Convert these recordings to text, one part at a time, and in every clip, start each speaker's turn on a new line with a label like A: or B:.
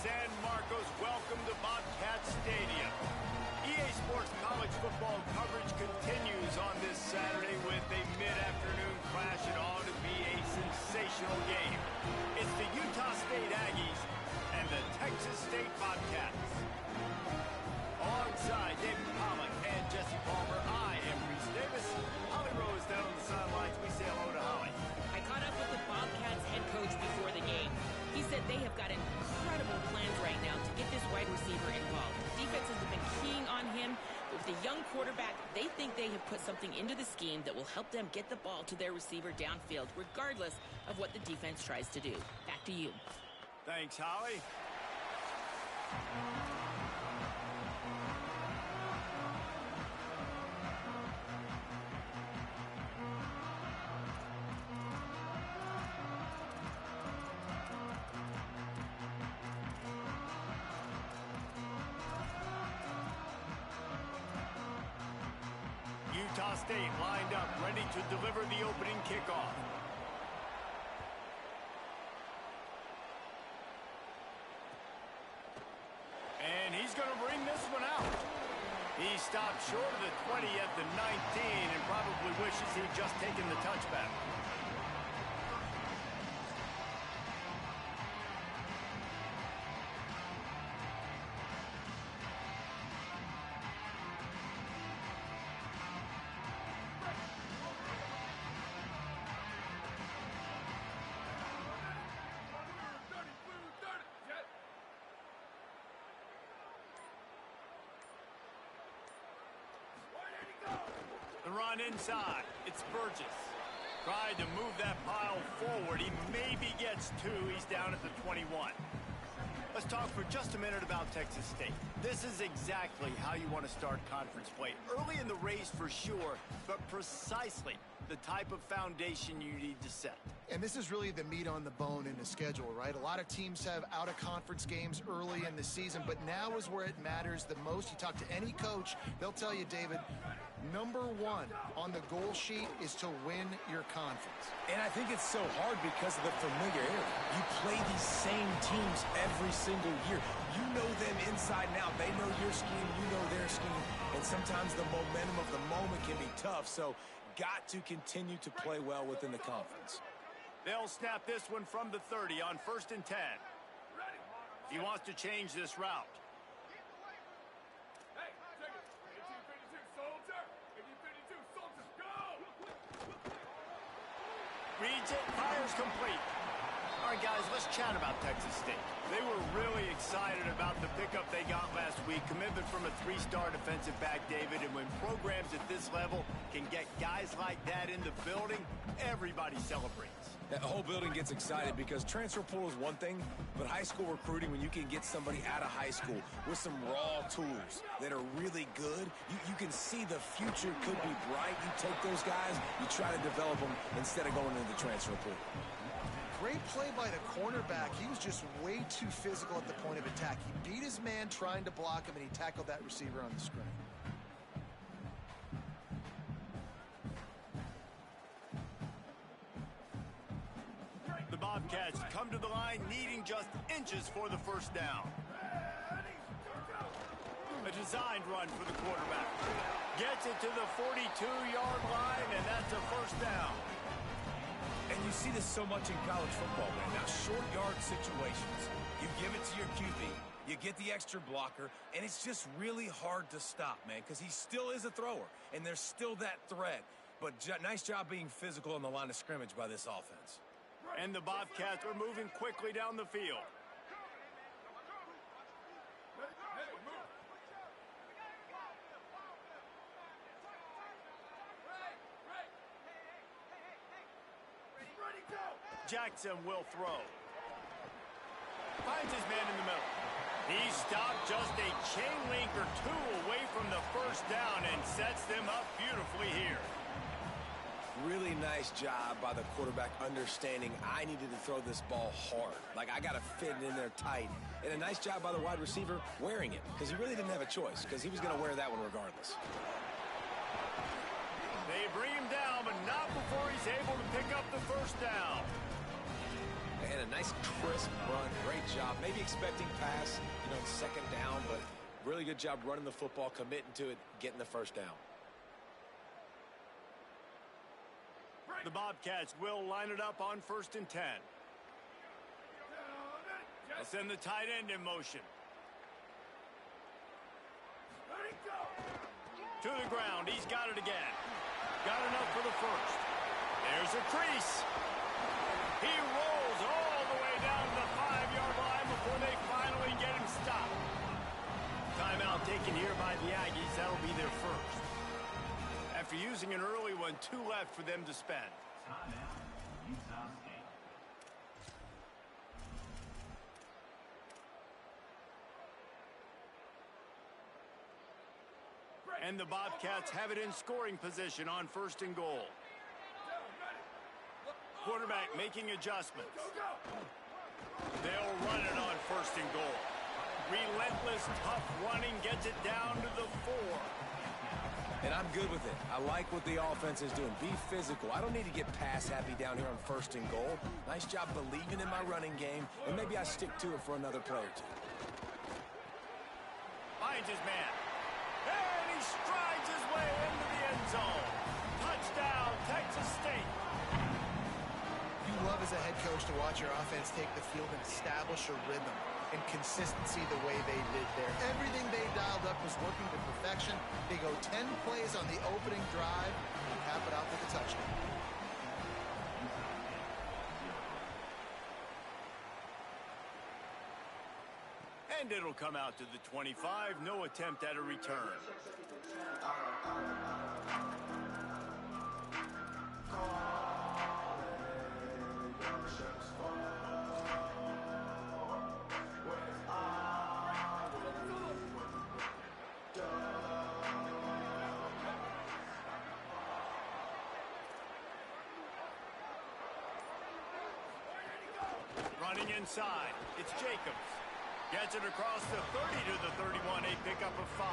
A: San Marcos. Welcome to Bobcat Stadium. EA Sports college football coverage continues on this Saturday with a mid-afternoon crash. It ought to be a sensational game. It's the Utah State Aggies and the Texas State Bobcats. Alongside David Pollack and Jesse Palmer, I am Reese Davis. Holly Rose down on the sidelines. We say hello to Holly.
B: I caught up with the Bobcats head coach before the game. He said they have got incredible plans right now to get this wide receiver involved. Defenses have been keying on him. With the young quarterback, they think they have put something into the scheme that will help them get the ball to their receiver downfield, regardless of what the defense tries to do. Back to you.
A: Thanks, Holly. Utah State lined up, ready to deliver the opening kickoff. And he's going to bring this one out. He stopped short of the 20 at the 19 and probably wishes he'd just taken the touchback. The run inside. It's Burgess. Tried to move that pile forward. He maybe gets two. He's down at the 21. Let's talk for just a minute about Texas State. This is exactly how you want to start conference play. Early in the race for sure, but precisely the type of foundation you need to set.
C: And this is really the meat on the bone in the schedule, right? A lot of teams have out-of-conference games early in the season, but now is where it matters the most. You talk to any coach, they'll tell you, David, number one on the goal sheet is to win your conference.
D: And I think it's so hard because of the familiarity. You play these same teams every single year. You know them inside and out. They know your scheme, you know their scheme. And sometimes the momentum of the moment can be tough, so got to continue to play well within the conference.
A: They'll snap this one from the 30 on 1st and 10. He wants to change this route. Reads it, fires complete. All right, guys, let's chat about Texas State. They were really excited about the pickup they got last week. Commitment from a 3-star defensive back, David. And when programs at this level can get guys like that in the building, everybody celebrates.
D: That whole building gets excited because transfer portal is one thing, but high school recruiting, when you can get somebody out of high school with some raw tools that are really good, you can see the future could be bright. You take those guys, you try to develop them instead of going into the transfer portal.
C: Great play by the cornerback. He was just way too physical at the point of attack. He beat his man trying to block him, and he tackled that receiver on the screen.
A: The Bobcats come to the line needing just inches for the first down. A designed run for the quarterback. Gets it to the 42-yard line, and that's a first down.
D: And you see this so much in college football, man. Now, short yard situations. You give it to your QB, you get the extra blocker, and it's just really hard to stop, man, because he still is a thrower, and there's still that threat. But nice job being physical on the line of scrimmage by this offense.
A: And the Bobcats are moving quickly down the field. Jackson will throw. Finds his man in the middle. He stopped just a chain link or two away from the first down and sets them up beautifully here.
D: Really nice job by the quarterback understanding I needed to throw this ball hard. Like, I got to fit it in there tight. And a nice job by the wide receiver wearing it, because he really didn't have a choice, because he was going to wear that one regardless.
A: They bring him down, but not before he's able to pick up the first down.
D: And a nice crisp run. Great job. Maybe expecting pass, second down, but really good job running the football, committing to it, getting the first down.
A: The Bobcats will line it up on 1st and 10. They'll send the tight end in motion. To the ground. He's got it again. Got enough for the first. There's a crease. He rolls all the way down to the 5-yard line before they finally get him stopped. Timeout taken here by the Aggies. That'll be their first. After using an early one, 2 left for them to spend. And the Bobcats have it in scoring position on 1st and goal. Quarterback making adjustments. They'll run it on 1st and goal. Relentless, tough running gets it down to the 4.
D: And I'm good with it. I like what the offense is doing. Be physical. I don't need to get pass happy down here on 1st and goal. Nice job believing in my running game, and maybe I stick to it for another play or 2.
A: Finds his man. And he strides his way into the end zone. Touchdown, Texas State.
C: You love as a head coach to watch your offense take the field and establish a rhythm and consistency the way they did there. Everything they dialed up was working to perfection. They go 10 plays on the opening drive and cap it out with a touchdown.
A: And it'll come out to the 25. No attempt at a return. Running inside, it's Jacobs. Gets it across the 30 to the 31, a pickup of 5.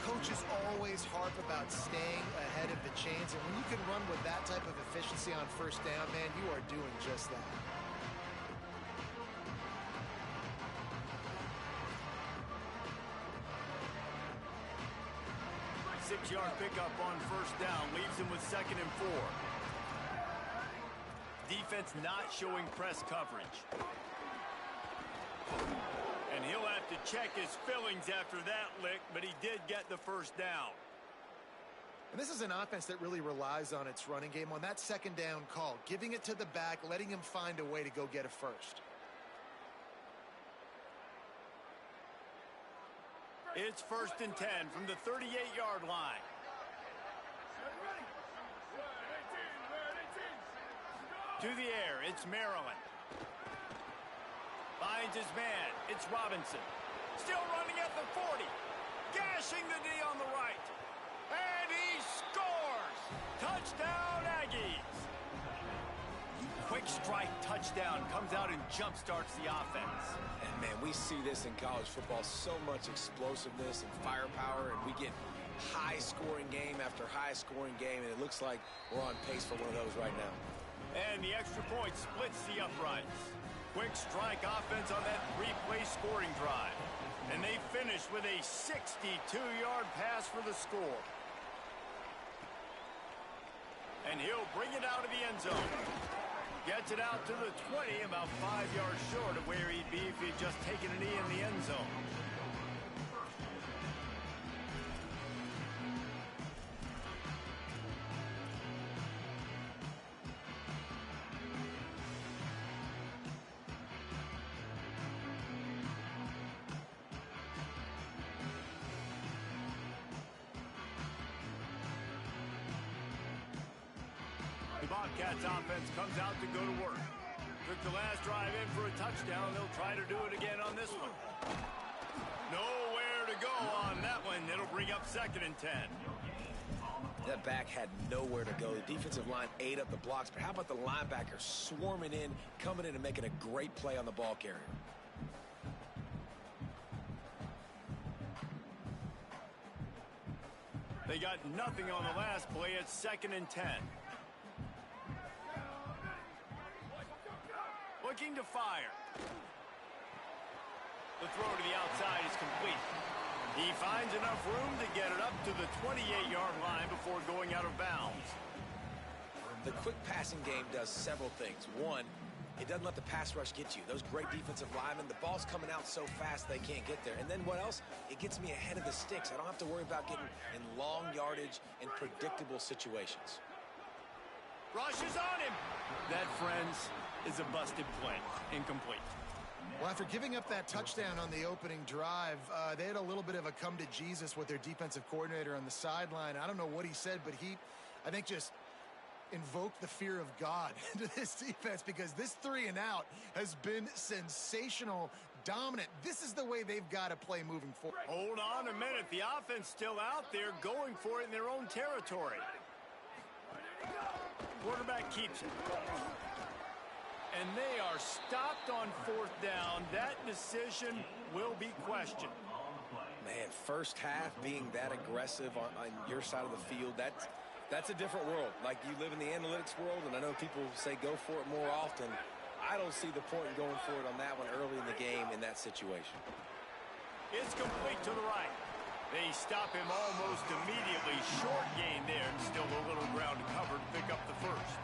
C: Coaches always harp about staying ahead of the chains, and when you can run with that type of efficiency on 1st down, man, you are doing just that.
A: Six-yard pickup on 1st down leaves him with 2nd and 4. Defense not showing press coverage. And he'll have to check his fillings after that lick, but he did get the 1st down.
C: And this is an offense that really relies on its running game on that 2nd down call, giving it to the back, letting him find a way to go get a first.
A: It's 1st and 10 from the 38-yard line. To the air, it's Maryland. Finds his man, it's Robinson. Still running at the 40. Gashing the D on the right. And he scores! Touchdown, Aggies! Quick strike touchdown comes out and jump-starts the offense.
D: And, man, we see this in college football, so much explosiveness and firepower, and we get high-scoring game after high-scoring game, and it looks like we're on pace for one of those right now.
A: And the extra point splits the uprights. Quick strike offense on that 3-play scoring drive. And they finish with a 62-yard pass for the score. And he'll bring it out of the end zone. Gets it out to the 20, about 5 yards short of where he'd be if he'd just taken a knee in the end zone. Bobcats offense comes out to go to work. Took the last drive in for a touchdown. They'll try to do it again on this one. Nowhere to go on that one. It'll bring up 2nd and 10.
D: That back had nowhere to go. The defensive line ate up the blocks, but how about the linebacker swarming in, coming in and making a great play on the ball carrier?
A: They got nothing on the last play. It's 2nd and 10. looking to fire. The throw to the outside is complete. He finds enough room to get it up to the 28-yard line before going out of bounds.
E: The quick passing game does several things. One, it doesn't let the pass rush get you. Those great defensive linemen, the ball's coming out so fast they can't get there. And then what else? It gets me ahead of the sticks. I don't have to worry about getting in long yardage and predictable situations.
A: Rushes on him. That, friends, is a busted play. Incomplete.
C: Well, after giving up that touchdown on the opening drive, they had a little bit of a come to Jesus with their defensive coordinator on the sideline. I don't know what he said, but he, I think, just invoked the fear of God into this defense, because this 3-and-out has been sensational, dominant. This is the way they've got to play moving forward.
A: Hold on a minute. The offense still out there going for it in their own territory. Quarterback keeps it. And they are stopped on 4th down. That decision will be questioned.
E: Man, first half being that aggressive on your side of the field, that's a different world. Like, you live in the analytics world, and I know people say go for it more often. I don't see the point in going for it on that one early in the game in that situation.
A: It's complete to the right. They stop him almost immediately. Short gain there, and still a little ground to cover to pick up the first.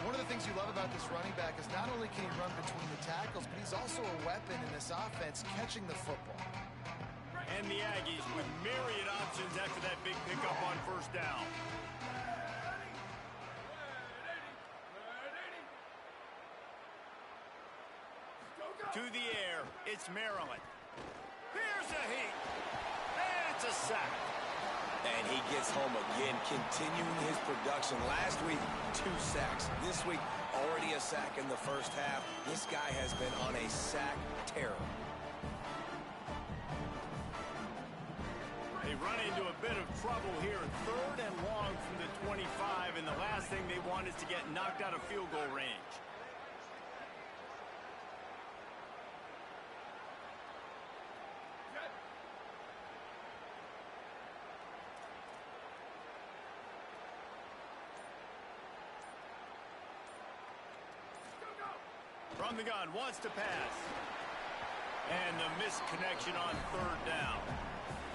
C: One of the things you love about this running back is not only can he run between the tackles, but he's also a weapon in this offense catching the football.
A: And the Aggies with myriad options after that big pickup on 1st down. To the air, it's Maryland. Here's a heat. And it's a sack.
E: And he gets home again, continuing his production. Last week, 2 sacks. This week, already a sack in the first half. This guy has been on a sack terror.
A: They run into a bit of trouble here. 3rd and long from the 25, and the last thing they want is to get knocked out of field goal range. From the gun, wants to pass. And the missed connection on 3rd down.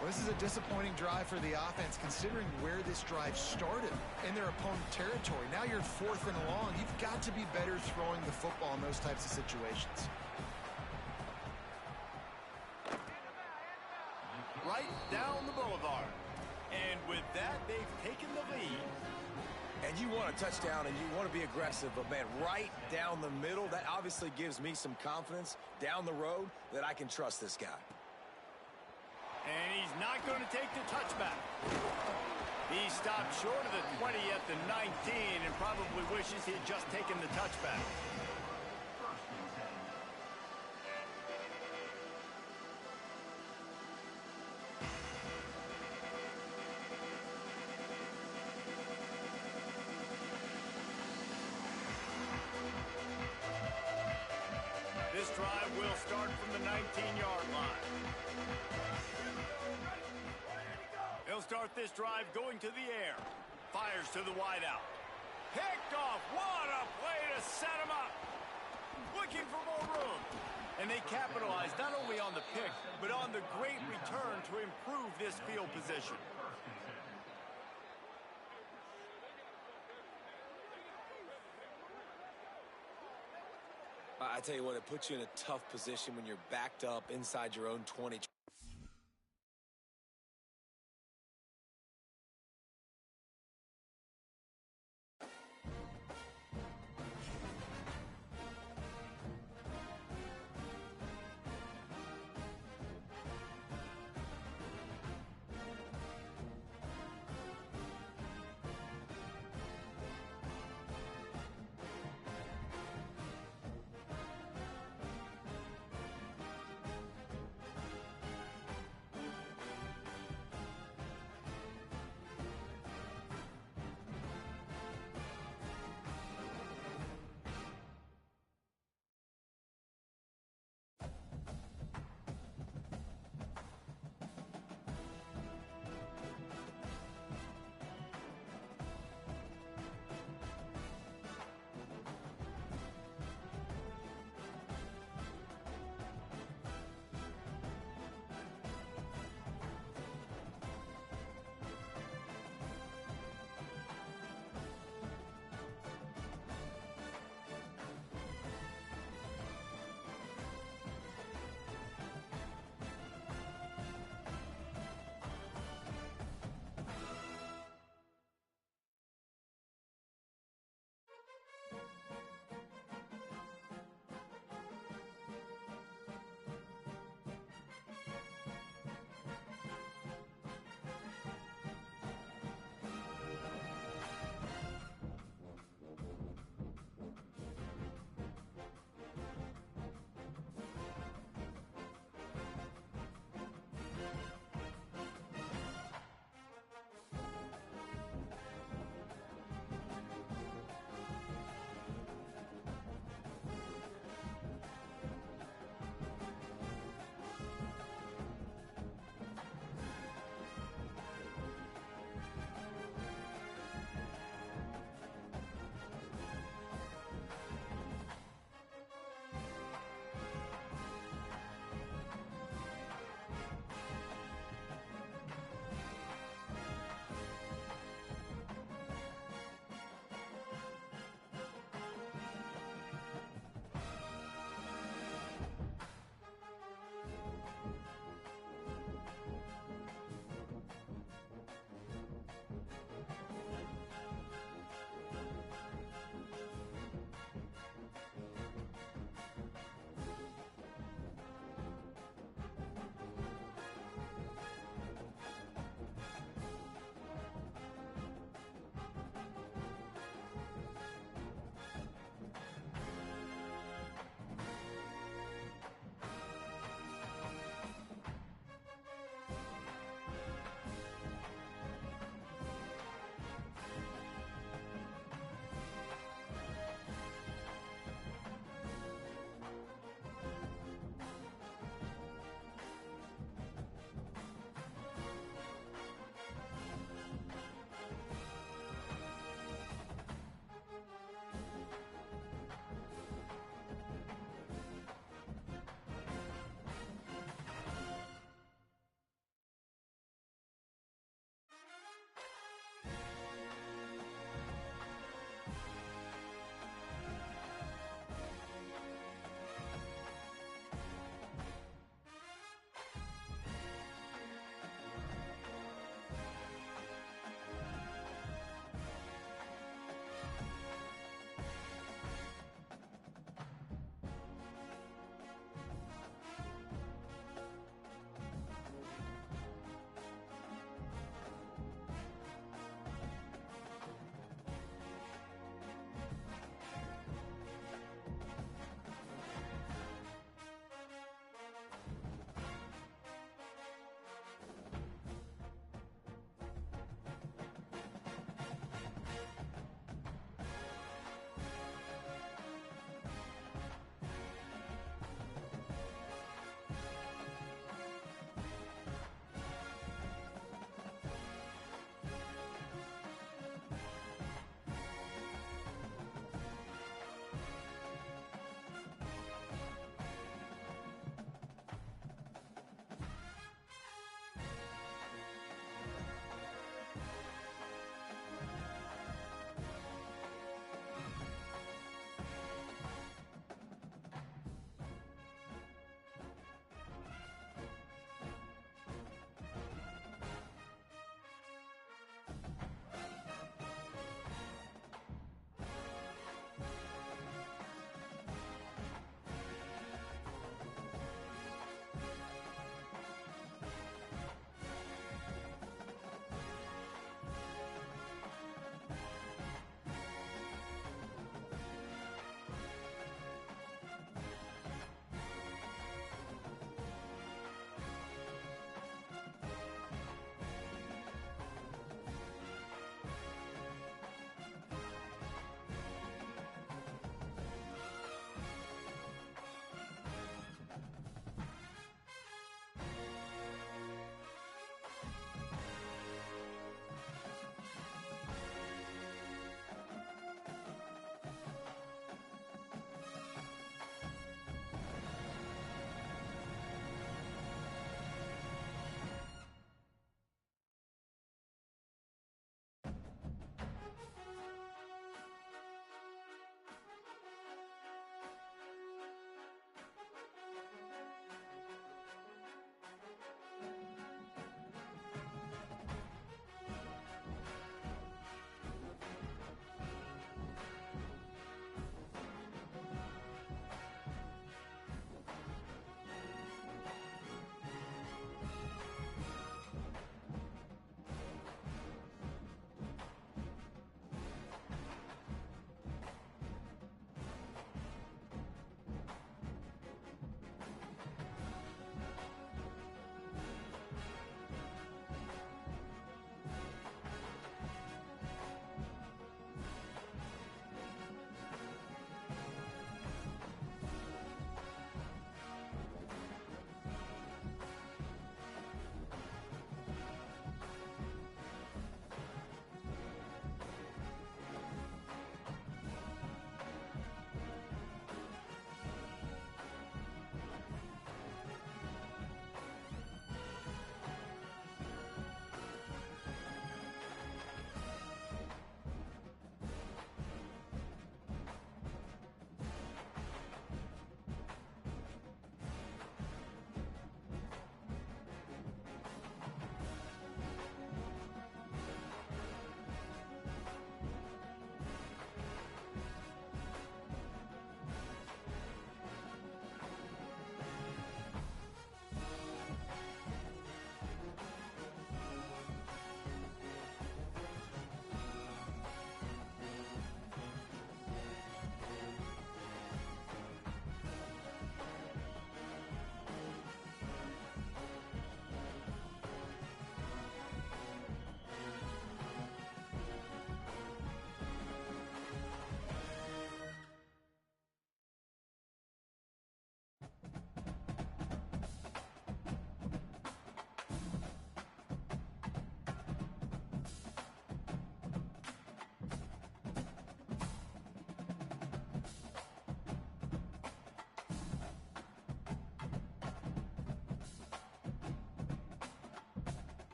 C: Well, this is a disappointing drive for the offense, considering where this drive started in their opponent territory. Now you're 4th and long. You've got to be better throwing the football in those types of situations.
A: Right down the boulevard. And with that, they've taken the lead.
E: And you want a touchdown and you want to be aggressive, but man, right down the middle, that obviously gives me some confidence down the road that I can trust this guy.
A: And he's not going to take the touchback. He stopped short of the 20 at the 19 and probably wishes he had just taken the touchback. This drive will start from the 19-yard line. He'll start this drive going to the air. Fires to the wideout. Picked off. What a play to set him up. Looking for more room. And they capitalized not only on the pick, but on the great return to improve this field position.
E: I tell you what, it puts you in a tough position when you're backed up inside your own 20.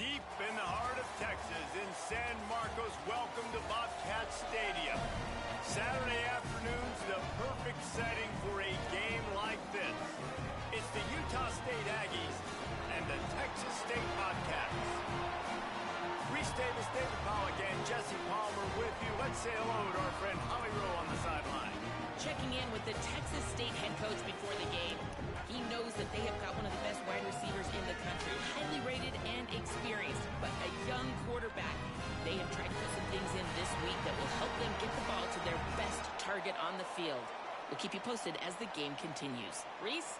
A: Deep in the heart of Texas, in San Marcos, welcome to Bobcat Stadium. Saturday afternoon's the perfect setting for a game like this. It's the Utah State Aggies and the Texas State Bobcats. Reese Davis, David Pollack, and Jesse Palmer with you. Let's say hello to our friend Holly Rowe on the sideline.
B: Checking in with the Texas State head coach before the game. He knows that they have got one of the best wide receivers in the country, highly rated and experienced, but a young quarterback. They have tried to put some things in this week that will help them get the ball to their best target on the field. We'll keep you posted as the game continues. Reese?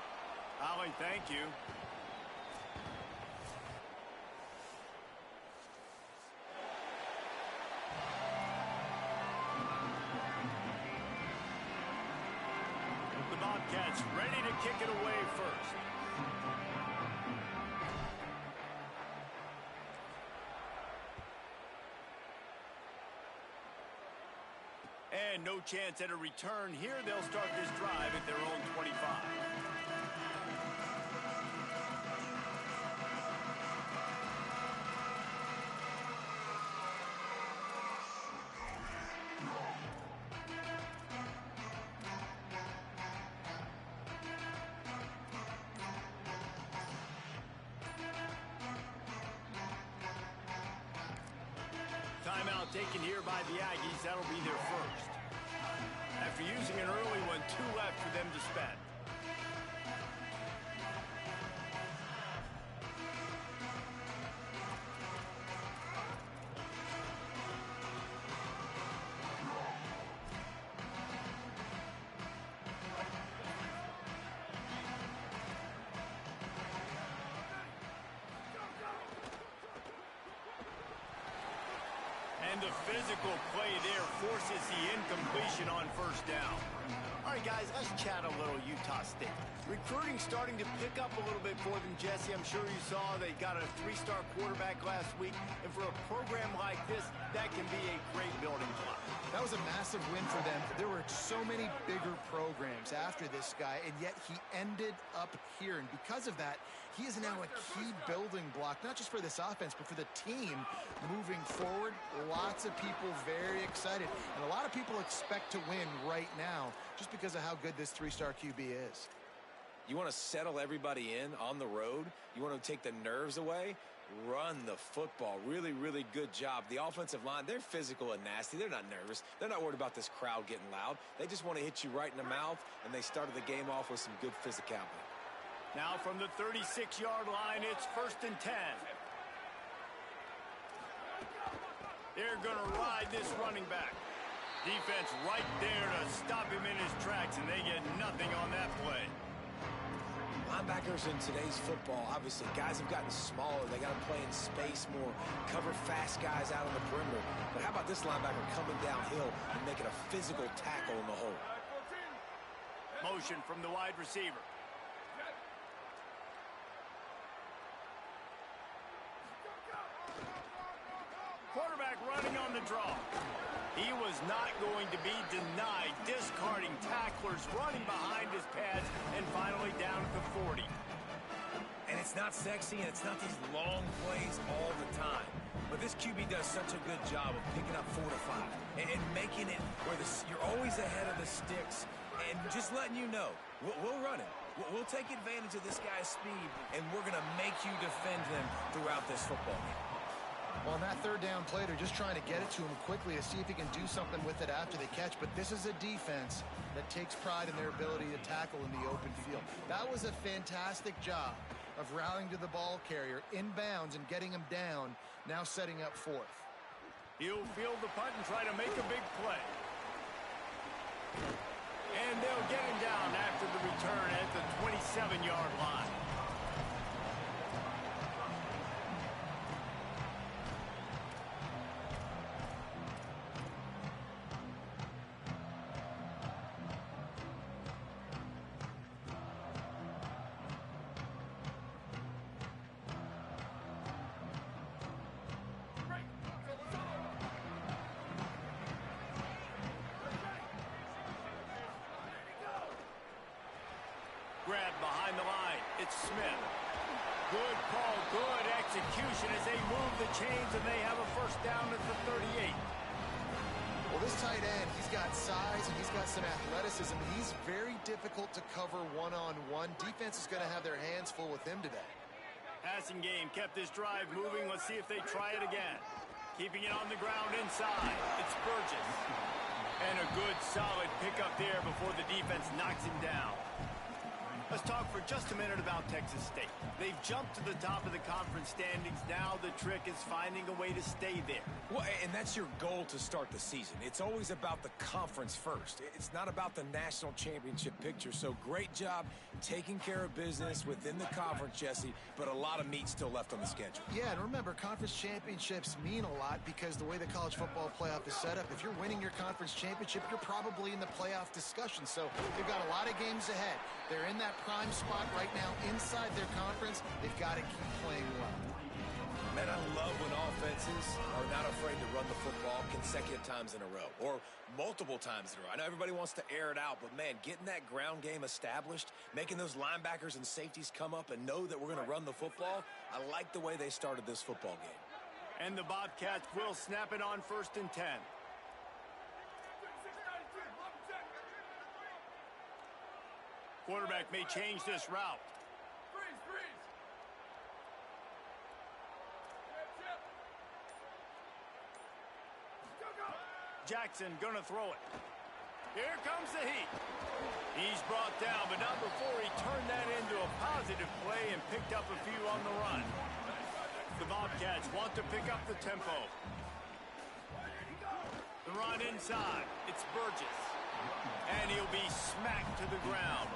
A: Holly, thank you. The Bobcats ready to kick it away first. And no chance at a return here. They'll start this drive at their own 25. Timeout taken here by the Aggies. That'll be their first. After using an early one, 2 left for them to spend. And the physical play there forces the incompletion on first down. All right, guys, let's chat a little Utah State. Recruiting starting to pick up a little bit for them, Jesse. I'm sure you saw they got a 3-star quarterback last week. And for a program like this, that can be a great building block.
C: That was a massive win for them. There were so many bigger programs after this guy, and yet he ended up here. And because of that, he is now a key building block, not just for this offense, but for the team moving forward. Lots of people very excited, and a lot of people expect to win right now just because of how good this 3-star QB is.
E: You want to settle everybody in on the road? You want to take the nerves away? Run the football. Really, really good job. The offensive line, they're physical and nasty. They're not nervous. They're not worried about this crowd getting loud. They just want to hit you right in the mouth, and they started the game off with some good physicality.
A: Now from the 36-yard line, it's 1st and 10. They're going to ride this running back. Defense right there to stop him in his tracks, and they get nothing on that play.
E: Linebackers in today's football, obviously, guys have gotten smaller. They got to play in space more, cover fast guys out on the perimeter. But how about this linebacker coming downhill and making a physical tackle in the hole?
A: Motion from the wide receiver. Quarterback running on the draw. He was not going to be denied, discarding tacklers, running behind his pads, and finally down at the 40.
D: And it's not sexy, and it's not these long plays all the time. But this QB does such a good job of picking up 4 to 5 and making it where you're always ahead of the sticks and just letting you know, we'll run it. We'll take advantage of this guy's speed, and we're going to make you defend him throughout this football game.
C: Well, on that 3rd down play, they're just trying to get it to him quickly to see if he can do something with it after they catch. But this is a defense that takes pride in their ability to tackle in the open field. That was a fantastic job of rallying to the ball carrier, inbounds, and getting him down, now setting up 4th.
A: He'll field the punt and try to make a big play. And they'll get him down after the return at the 27-yard line. Grab behind the line. It's Smith. Good call, good execution as they move the chains, and they have a first down at the 38.
C: Well, this tight end, he's got size and he's got some athleticism. He's very difficult to cover one-on-one. Defense is going to have their hands full with him today.
A: Passing game kept this drive moving. Let's see if they try it again. Keeping it on the ground inside. It's Burgess. And a good, solid pickup there before the defense knocks him down. Let's talk for just a minute about Texas State. They've jumped to the top of the conference standings. Now the trick is finding a way to stay there.
D: Well, and that's your goal to start the season. It's always about the conference first. It's not about the national championship picture. So great job taking care of business within the conference, Jesse, but a lot of meat still left on the schedule.
C: Yeah, and remember, conference championships mean a lot because the way the college football playoff is set up, if you're winning your conference championship, you're probably in the playoff discussion. So they've got a lot of games ahead. They're in that prime spot right now inside their conference. They've got to keep playing well.
E: Man, I love when offenses are not afraid to run the football consecutive times in a row or multiple times in a row. I know everybody wants to air it out, but, man, getting that ground game established, making those linebackers and safeties come up and know that we're going to run the football, I like the way they started this football game.
A: And the Bobcats will snap it on 1st and 10. Quarterback may change this route. Jackson gonna throw it. Here comes the heat. He's brought down, but not before he turned that into a positive play and picked up a few on the run. The Bobcats want to pick up the tempo. The run inside. It's Burgess. And he'll be smacked to the ground.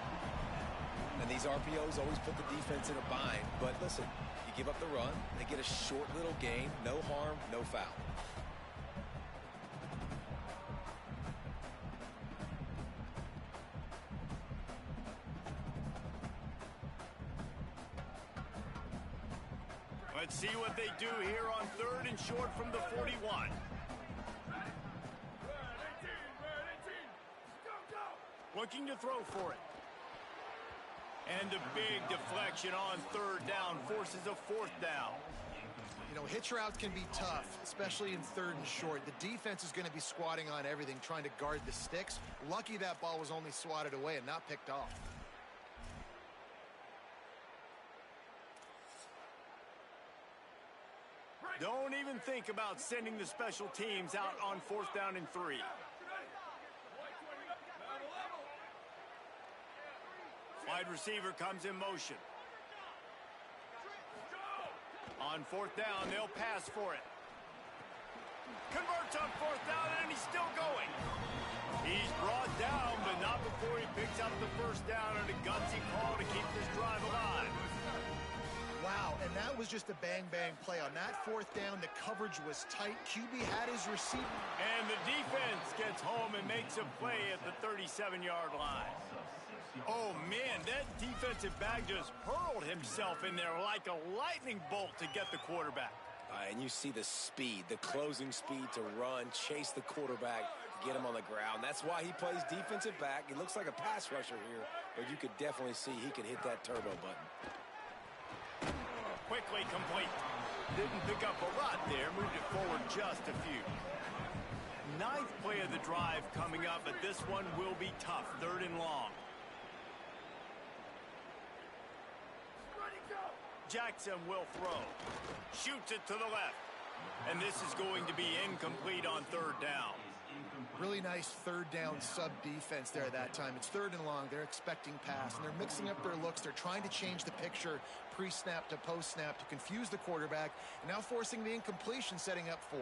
E: And these RPOs always put the defense in a bind. But listen, you give up the run, they get a short little gain, no harm, no foul.
A: Let's see what they do here on 3rd and short from the 41. Looking to throw for it. And a big deflection on 3rd down forces a 4th down.
C: You know, hitch routes can be tough, especially in 3rd and short. The defense is going to be squatting on everything, trying to guard the sticks. Lucky that ball was only swatted away and not picked off.
A: Don't even think about sending the special teams out on 4th down and 3. Wide receiver comes in motion. On 4th down, they'll pass for it. Converts on 4th down, and he's still going. He's brought down, but not before he picks up the 1st down and a gutsy call to keep this drive alive.
C: Wow, and that was just a bang-bang play. On that 4th down, the coverage was tight. QB had his receiver.
A: And the defense gets home and makes a play at the 37-yard line. Oh, man, that defensive back just hurled himself in there like a lightning bolt to get the quarterback.
E: And you see the speed, the closing speed to run, chase the quarterback, get him on the ground. That's why he plays defensive back. He looks like a pass rusher here, but you could definitely see he could hit that turbo button.
A: Quickly complete. Didn't pick up a lot there. Moved it forward just a few. 9th play of the drive coming up, but this one will be tough. 3rd and long. Jackson will throw. Shoots it to the left. And this is going to be incomplete on 3rd down.
C: Really nice 3rd down sub-defense there that time. It's 3rd and long. They're expecting pass, and they're mixing up their looks. They're trying to change the picture pre-snap to post-snap to confuse the quarterback, and now forcing the incompletion, setting up 4th.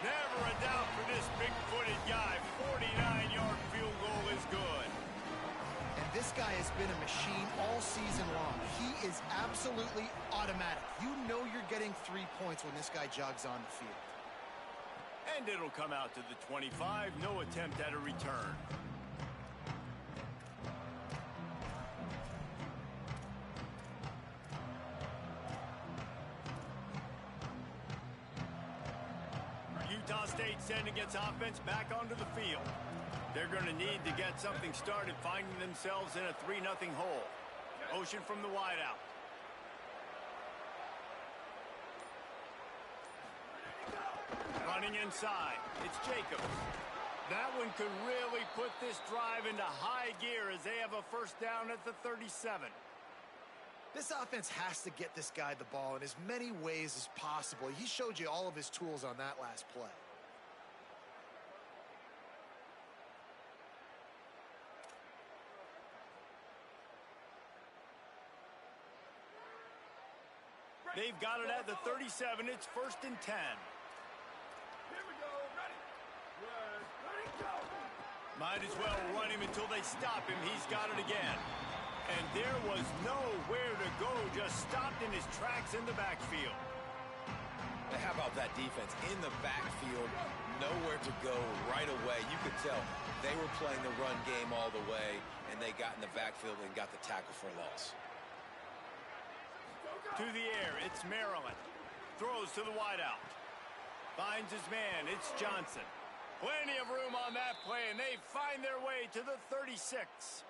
A: Never a doubt for this big-footed guy. 49-yard field goal is good.
C: And this guy has been a machine all season long. He is absolutely automatic. You know you're getting 3 points when this guy jogs on the field.
A: And it'll come out to the 25. No attempt at a return. Utah State sending its offense back onto the field. They're going to need to get something started, finding themselves in a 3-0 hole. Motion from the wideout. Running inside. It's Jacobs. That one could really put this drive into high gear as they have a first down at the 37.
C: This offense has to get this guy the ball in as many ways as possible. He showed you all of his tools on that last play.
A: They've got it at the 37. It's 1st and 10.
D: Here we go. Ready. Ready, go.
A: Might as well run him until they stop him. He's got it again. And there was nowhere to go. Just stopped in his tracks in the backfield.
E: How about that defense in the backfield? Nowhere to go right away. You could tell they were playing the run game all the way, and they got in the backfield and got the tackle for a loss.
A: To the air, it's Maryland. Throws to the wideout. Finds his man, it's Johnson. Plenty of room on that play, and they find their way to the 36.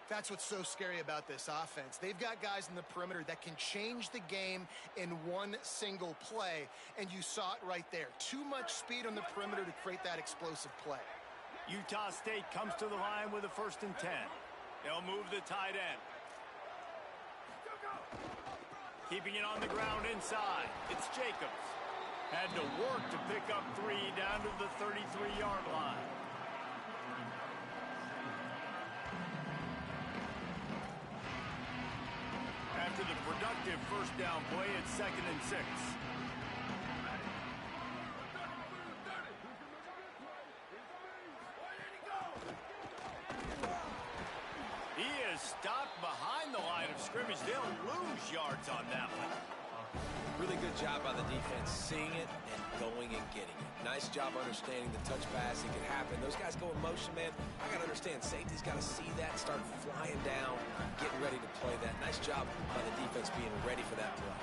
C: That's what's so scary about this offense. They've got guys in the perimeter that can change the game in one single play, and you saw it right there. Too much speed on the perimeter to create that explosive play.
A: Utah State comes to the line with a 1st and 10. They'll move the tight end. Keeping it on the ground inside. It's Jacobs. Had to work to pick up 3 down to the 33-yard line. After the productive first down play, it's 2nd and 6. He is stopped behind the line of scrimmage. They'll lose yards on that one.
E: Really good job by the defense, seeing it and going and getting it. Nice job understanding the touch pass. It can happen. Those guys go in motion, man. I got to understand, safety's got to see that, start flying down, getting ready to play that. Nice job by the defense being ready for that play.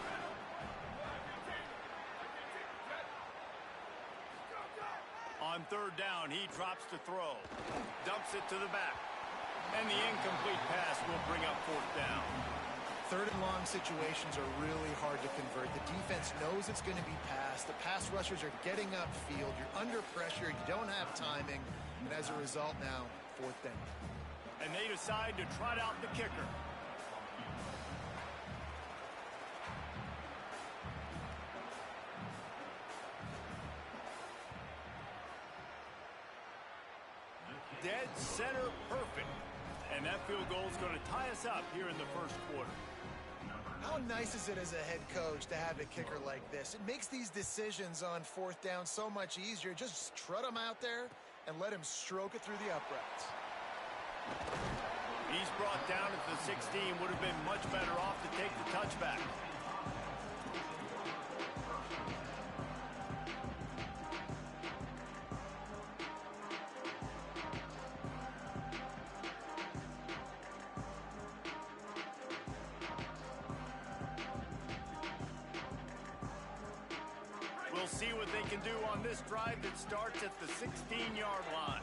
A: On 3rd down, he drops to throw. Dumps it to the back. And the incomplete pass will bring up 4th down.
C: 3rd and long situations are really hard to convert. The defense knows it's going to be passed. The pass rushers are getting upfield. You're under pressure. You don't have timing. And as a result now, 4th down.
A: And they decide to trot out the kicker. Dead center perfect. And that field goal is going to tie us up here in the 1st quarter.
C: How nice is it as a head coach to have a kicker like this? It makes these decisions on 4th down so much easier. Just trot him out there and let him stroke it through the uprights.
A: He's brought down at the 16. Would have been much better off to take the touchback. We'll see what they can do on this drive that starts at the 16-yard line.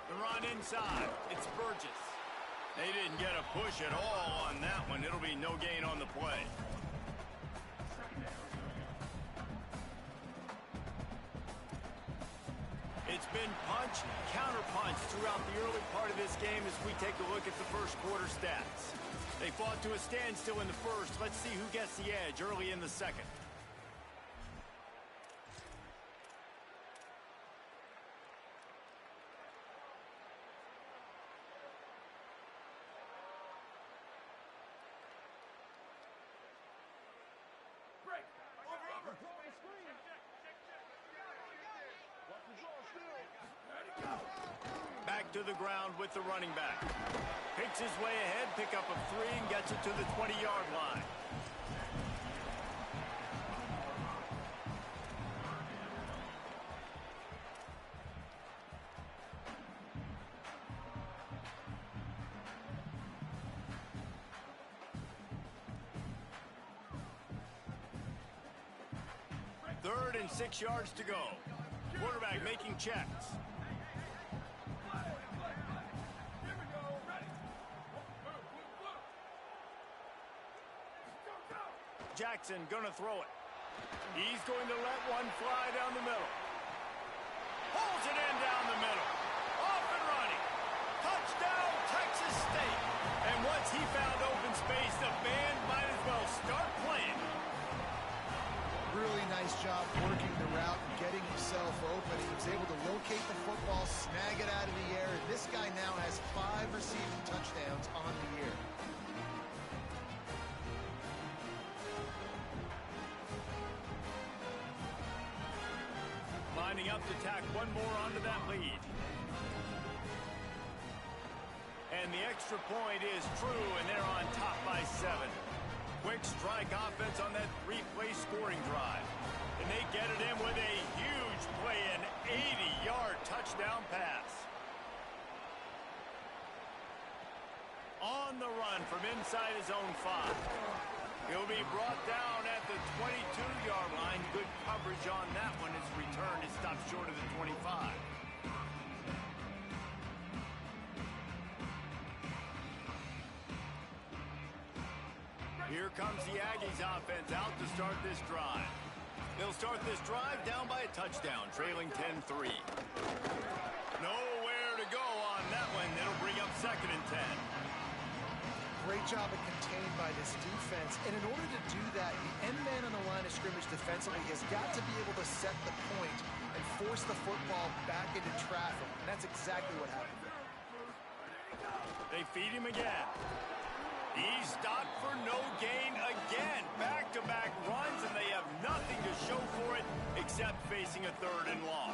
A: The run inside. It's Burgess. They didn't get a push at all on that one. It'll be no gain on the play. It's been punch, counter-punch throughout the early part of this game as we take a look at the 1st quarter stats. They fought to a standstill in the 1st. Let's see who gets the edge early in the 2nd. Back to the ground with the running back. Picks his way ahead, pick up of 3, and gets it to the 20-yard line. and 6 yards to go. Quarterback making checks. Jackson gonna throw it. He's going to let one fly down the middle. Pulls it in down the middle. Off and running. Touchdown, Texas State. And once he found open space, the band might as well start playing.
C: Really nice job working the route and getting himself open. He was able to locate the football, snag it out of the air. And this guy now has 5 receiving touchdowns on the year.
A: Lining up to tack one more onto that lead. And the extra point is true, and they're on top by 7. Quick strike offense on that 3-play scoring drive. And they get it in with a huge play, an 80-yard touchdown pass. On the run from inside his own 5. He'll be brought down at the 22-yard line. Good coverage on that one. His return is stopped short of the 25. Here comes the Aggies offense out to start this drive. They'll start this drive down by a touchdown, trailing 10-3. Nowhere to go on that one. It'll bring up 2nd and 10.
C: Great job of contained by this defense. And in order to do that, the end man on the line of scrimmage defensively has got to be able to set the point and force the football back into traffic. And that's exactly what happened there.
A: They feed him again. He's stopped for no gain again. Back-to-back runs, and they have nothing to show for it except facing a 3rd and long.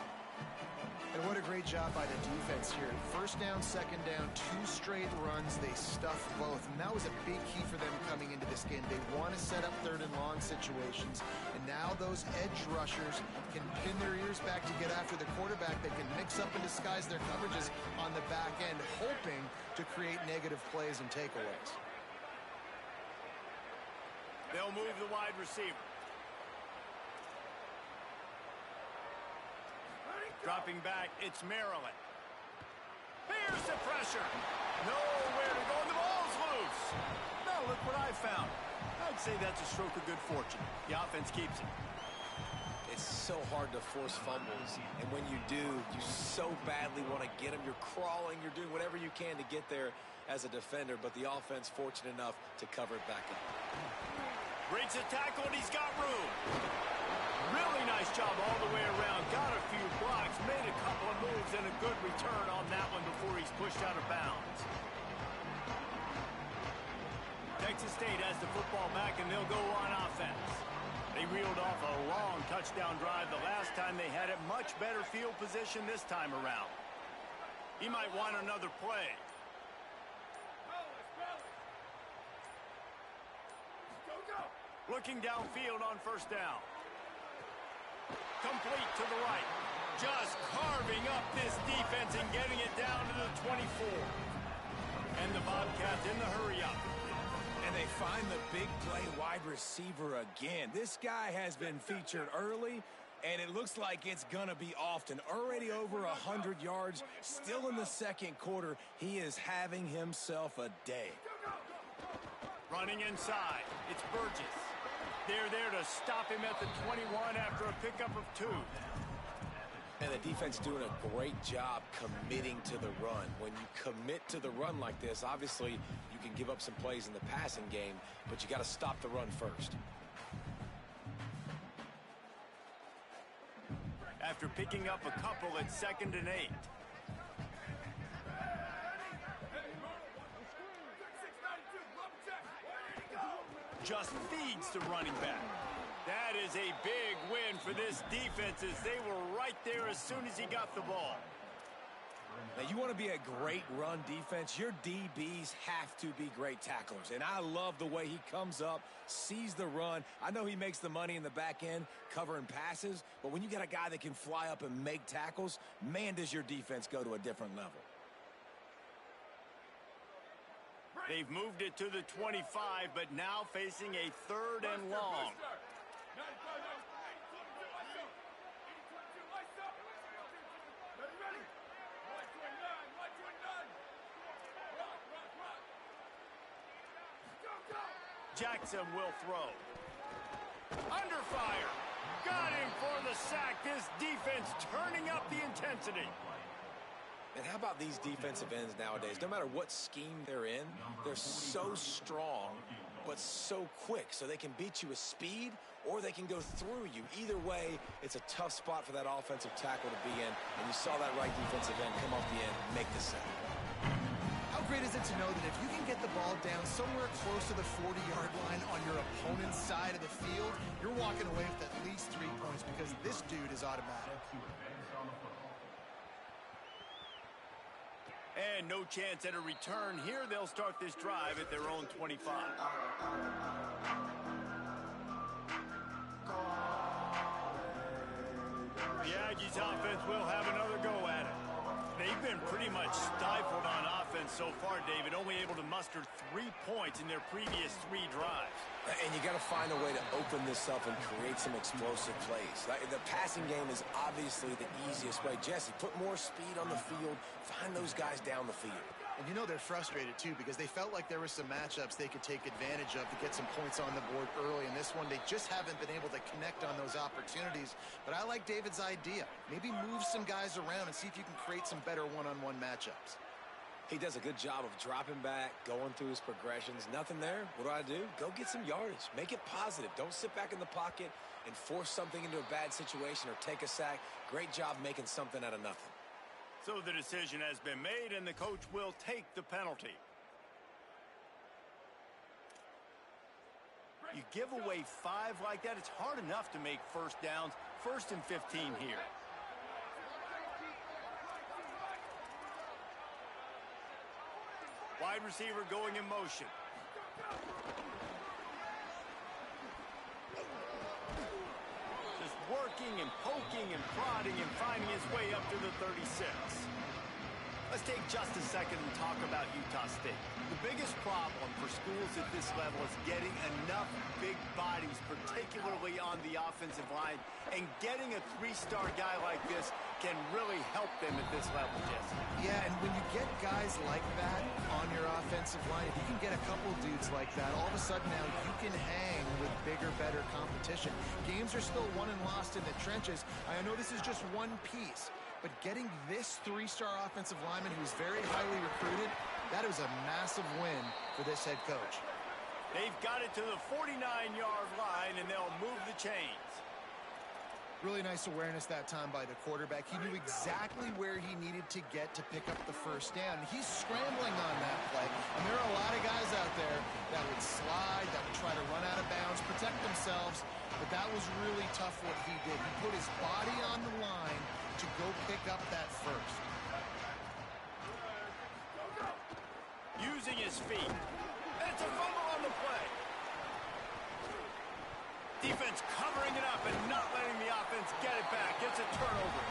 C: And what a great job by the defense here. 1st down, 2nd down, 2 straight runs. They stuffed both, and that was a big key for them coming into this game. They want to set up 3rd and long situations, and now those edge rushers can pin their ears back to get after the quarterback. They can mix up and disguise their coverages on the back end, hoping to create negative plays and takeaways.
A: They'll move the wide receiver. Dropping back, it's Maryland. Here's the pressure. Nowhere to go, and the ball's loose. Now look what I found. I'd say that's a stroke of good fortune. The offense keeps it.
E: It's so hard to force fumbles, and when you do, you so badly want to get them. You're crawling, you're doing whatever you can to get there as a defender, but the offense fortunate enough to cover it back up.
A: Breaks a tackle, and he's got room. Really nice job all the way around. Got a few blocks, made a couple of moves, and a good return on that one before he's pushed out of bounds. Texas State has the football back, and they'll go on offense. They reeled off a long touchdown drive the last time they had it. Much better field position this time around. He might want another play. Looking downfield on 1st down. Complete to the right. Just carving up this defense and getting it down to the 24. And the Bobcats in the hurry-up.
D: And they find the big play wide receiver again. This guy has been featured early, and it looks like it's going to be often. Already over 100 yards, still in the 2nd quarter. He is having himself a day.
A: Running inside, it's Burgess. They're there to stop him at the 21 after a pickup of 2.
E: And the defense doing a great job committing to the run. When you commit to the run like this, obviously you can give up some plays in the passing game, but you got to stop the run first.
A: After picking up a couple, it's 2nd and 8. Just feeds the running back. That is a big win for this defense as they were right there as soon as he got the ball.
D: Now, you want to be a great run defense, your DBs have to be great tacklers. And I love the way he comes up, sees the run. I know he makes the money in the back end covering passes, but when you got a guy that can fly up and make tackles, man, does your defense go to a different level.
A: They've moved it to the 25, but now facing a 3rd and long. Jackson will throw. Under fire. Got him for the sack. This defense turning up the intensity.
E: And how about these defensive ends nowadays? No matter what scheme they're in, they're so strong, but so quick. So they can beat you with speed, or they can go through you. Either way, it's a tough spot for that offensive tackle to be in. And you saw that right defensive end come off the end and make the sack.
C: How great is it to know that if you can get the ball down somewhere close to the 40-yard line on your opponent's side of the field, you're walking away with at least 3 points because this dude is automatic.
A: And no chance at a return here. They'll start this drive at their own 25. The Aggies offense will have another go at it. They've been pretty much stifled on offense so far, David, only able to muster 3 points in their previous 3 drives.
E: And you got to find a way to open this up and create some explosive plays. The passing game is obviously the easiest way. Jesse, put more speed on the field. Find those guys down the field.
C: And you know they're frustrated, too, because they felt like there were some matchups they could take advantage of to get some points on the board early. In this one, they just haven't been able to connect on those opportunities. But I like David's idea. Maybe move some guys around and see if you can create some better one-on-one matchups.
E: He does a good job of dropping back, going through his progressions. Nothing there. What do? Go get some yardage. Make it positive. Don't sit back in the pocket and force something into a bad situation or take a sack. Great job making something out of nothing.
A: So the decision has been made, and the coach will take the penalty. You give away 5 like that, it's hard enough to make first downs. 1st and 15 here. Wide receiver going in motion. Just working and poking and prodding and finding his way up to the 36. Let's take just a second and talk about Utah State. The biggest problem for schools at this level is getting enough big bodies, particularly on the offensive line, and getting a 3-star guy like this can really help them at this level, Jesse.
C: Yeah, and when you get guys like that on your offensive line, if you can get a couple dudes like that, all of a sudden now you can hang with bigger, better competition. Games are still won and lost in the trenches. I know this is just one piece, but getting this 3-star offensive lineman who's very highly recruited, that is a massive win for this head coach.
A: They've got it to the 49-yard line, and they'll move the chains.
C: Really nice awareness that time by the quarterback. He knew exactly where he needed to get to pick up the first down. He's scrambling on that play, and there are a lot of guys out there that would slide, that would try to run out of bounds, protect themselves, but that was really tough what he did. He put his body on the line to go pick up that first.
A: Using his feet. And it's a fumble on the play. Defense covering it up and not letting the offense get it back. It's a turnover.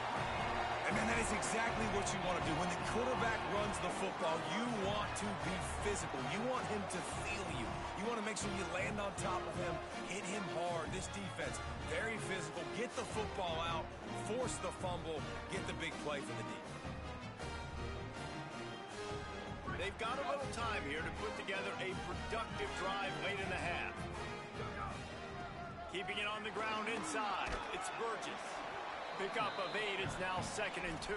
D: And then that is exactly what you want to do. When the quarterback runs the football, you want to be physical. You want him to feel you. You want to make sure you land on top of him, hit him hard. This defense, very physical. Get the football out, force the fumble, get the big play for the defense.
A: They've got a little time here to put together a productive drive late in the half. Keeping it on the ground inside. It's Burgess. Pickup of 8. It's now 2nd and 2.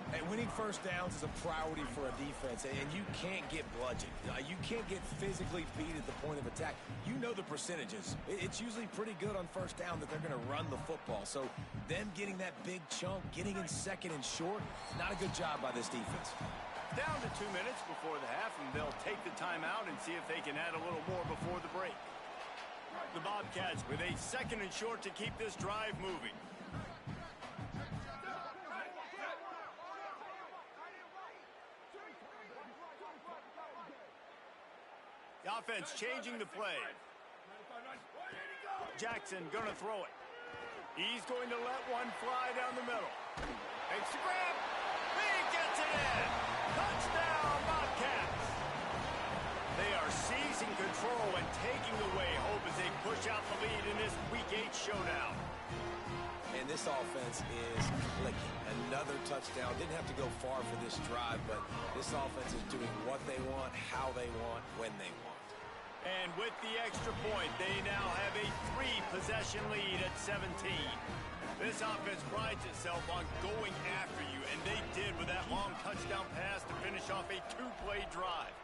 E: Hey, winning first downs is a priority for a defense, and you can't get bludgeoned. You can't get physically beat at the point of attack. You know the percentages. It's usually pretty good on first down that they're going to run the football. So them getting that big chunk, getting in 2nd and short, not a good job by this defense.
A: Down to 2 minutes before the half, and they'll take the timeout and see if they can add a little more before the break. The Bobcats with a 2nd and short to keep this drive moving. The offense changing the play. Jackson gonna throw it. He's going to let one fly down the middle. Makes the grab. He gets it in. Touchdown, Bobcats. They are seizing control and taking away hope as they push out the lead in this Week 8 showdown.
E: And this offense is clicking. Another touchdown. Didn't have to go far for this drive, but this offense is doing what they want, how they want, when they want.
A: And with the extra point, they now have a 3-possession lead at 17. This offense prides itself on going after you, and they did with that long touchdown pass to finish off a 2-play drive.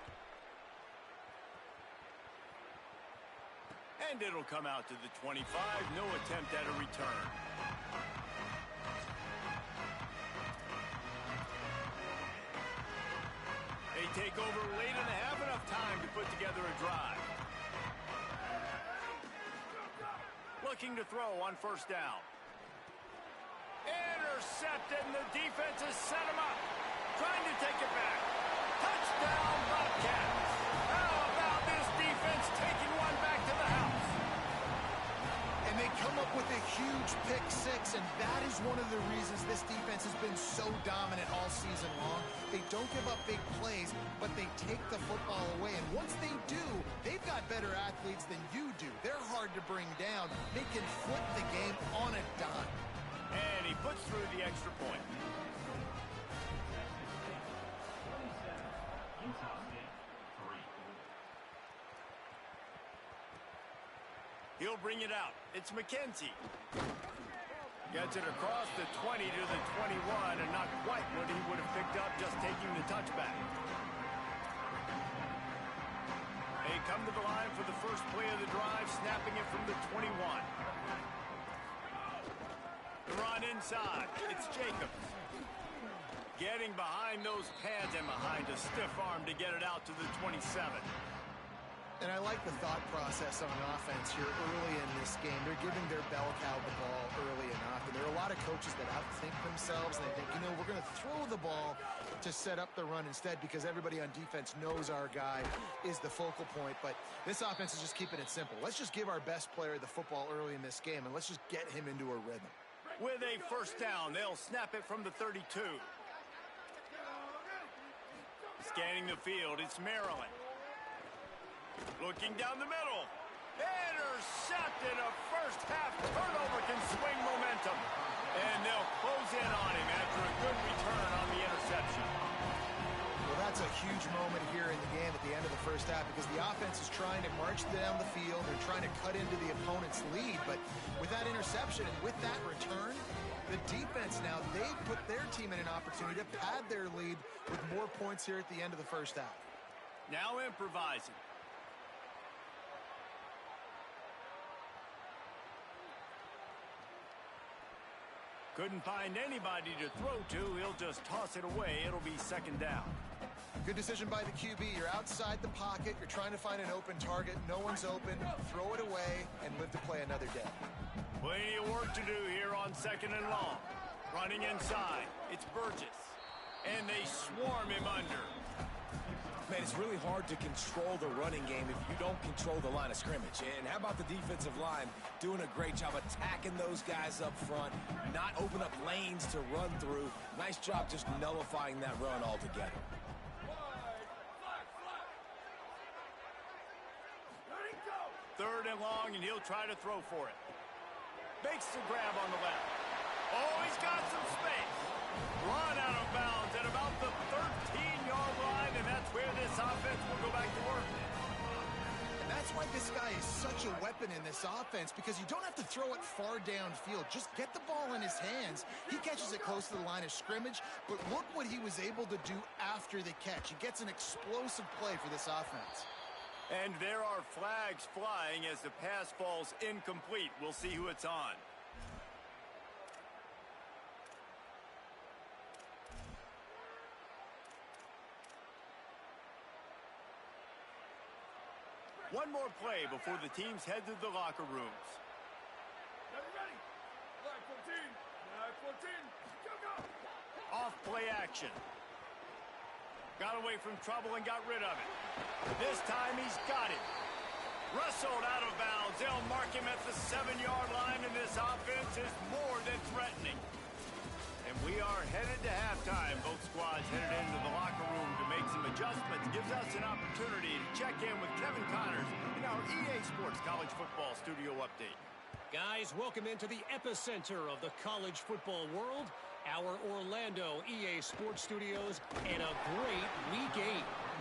A: And it'll come out to the 25. No attempt at a return. They take over late and have enough time to put together a drive. Looking to throw on first down. Intercepted, and the defense has set him up. Trying to take it back. Touchdown, Bobcats. How about this defense taking one back to the house?
C: And they come up with a huge pick six, and that is one of the reasons this defense has been so dominant all season long. They don't give up big plays, but they take the football away. And once they do, they've got better athletes than you do. They're hard to bring down. They can flip the game on a dime.
A: And he puts through the extra point. He'll bring it out. It's McKenzie. Gets it across the 20 to the 21, and not quite what he would have picked up just taking the touchback. They come to the line for the first play of the drive, snapping it from the 21. The run inside. It's Jacobs. Getting behind those pads and behind a stiff arm to get it out to the 27.
C: And I like the thought process on offense here early in this game. They're giving their bell cow the ball early enough. And there are a lot of coaches that outthink themselves. And they think, you know, we're going to throw the ball to set up the run instead because everybody on defense knows our guy is the focal point. But this offense is just keeping it simple. Let's just give our best player the football early in this game, and let's just get him into a rhythm.
A: With a first down, they'll snap it from the 32. Scanning the field, it's Maryland. Looking down the middle. Intercepted. A first half turnover can swing momentum. And they'll close in on him after a good return on the interception.
C: Well, that's a huge moment here in the game at the end of the first half because the offense is trying to march down the field. They're trying to cut into the opponent's lead. But with that interception and with that return, the defense now, they've put their team in an opportunity to pad their lead with more points here at the end of the first half.
A: Now improvising. Couldn't find anybody to throw to. He'll just toss it away. It'll be second down.
C: Good decision by the QB. You're outside the pocket. You're trying to find an open target. No one's open. Throw it away and live to play another day.
A: Plenty of work to do here on second and long. Running inside. It's Burgess. And they swarm him under.
E: Man, it's really hard to control the running game if you don't control the line of scrimmage. And how about the defensive line doing a great job attacking those guys up front, not open up lanes to run through. Nice job just nullifying that run altogether.
A: Third and long, and he'll try to throw for it. Makes the grab on the left. Oh, he's got some space. Run out of bounds at about the 13-yard line, and that's where this offense will go back to work.
C: And that's why this guy is such a weapon in this offense, because you don't have to throw it far downfield. Just get the ball in his hands. He catches it close to the line of scrimmage, but look what he was able to do after the catch. He gets an explosive play for this offense.
A: And there are flags flying as the pass falls incomplete. We'll see who it's on. One more play before the teams head to the locker rooms.
F: Ready? Flag 14. Flag 14. Go, go.
A: Off play action. Got away from trouble and got rid of it. This time he's got it. Wrestled out of bounds. They'll mark him at the 7-yard line, and this offense is more than threatening. And we are headed to halftime. Both squads headed into the locker room to make some adjustments. Gives us an opportunity to check in with Kevin Connors in our EA Sports College Football Studio Update.
G: Guys, welcome into the epicenter of the college football world, our Orlando EA Sports Studios, and a great Week 8.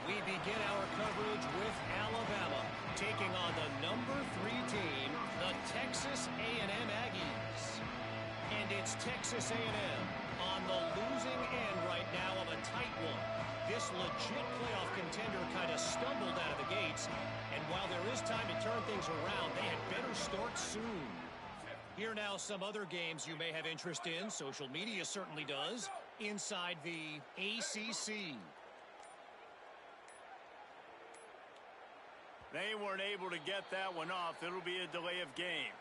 G: We begin our coverage with Alabama. taking on the number 3 team, the Texas A&M Aggies. And it's Texas A&M on the losing end right now of a tight one. This legit playoff contender kind of stumbled out of the gates, and while there is time to turn things around, they had better start soon. Here now some other games you may have interest in. Social media certainly does. Inside the ACC.
A: They weren't able to get that one off. It'll be a delay of game.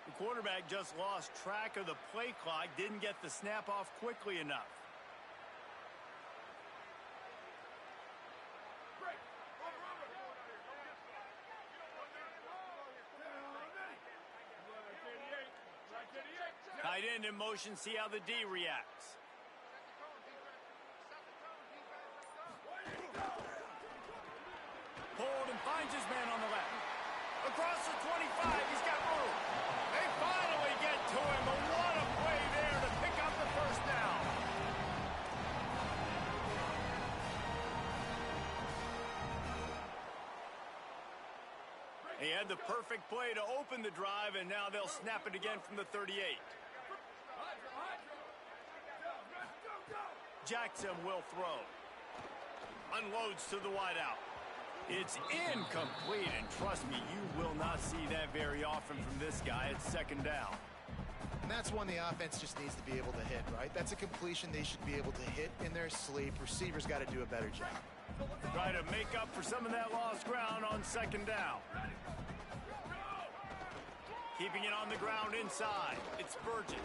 A: The quarterback just lost track of the play clock, didn't get the snap off quickly enough. Tight end in motion, see how the D reacts. Pulled and finds his man on the left. Across the 25, he's got room. They finally get to him, but what a play there to pick up the first down. He had the perfect play to open the drive, and now they'll snap it again from the 38. Jackson will throw. Unloads to the wideout. It's incomplete, and trust me, you will not see that very often from this guy. It's second down.
C: And that's one the offense just needs to be able to hit, right? That's a completion they should be able to hit in their sleep. Receivers got to do a better job.
A: Try to make up for some of that lost ground on second down. Keeping it on the ground inside. It's Burgess.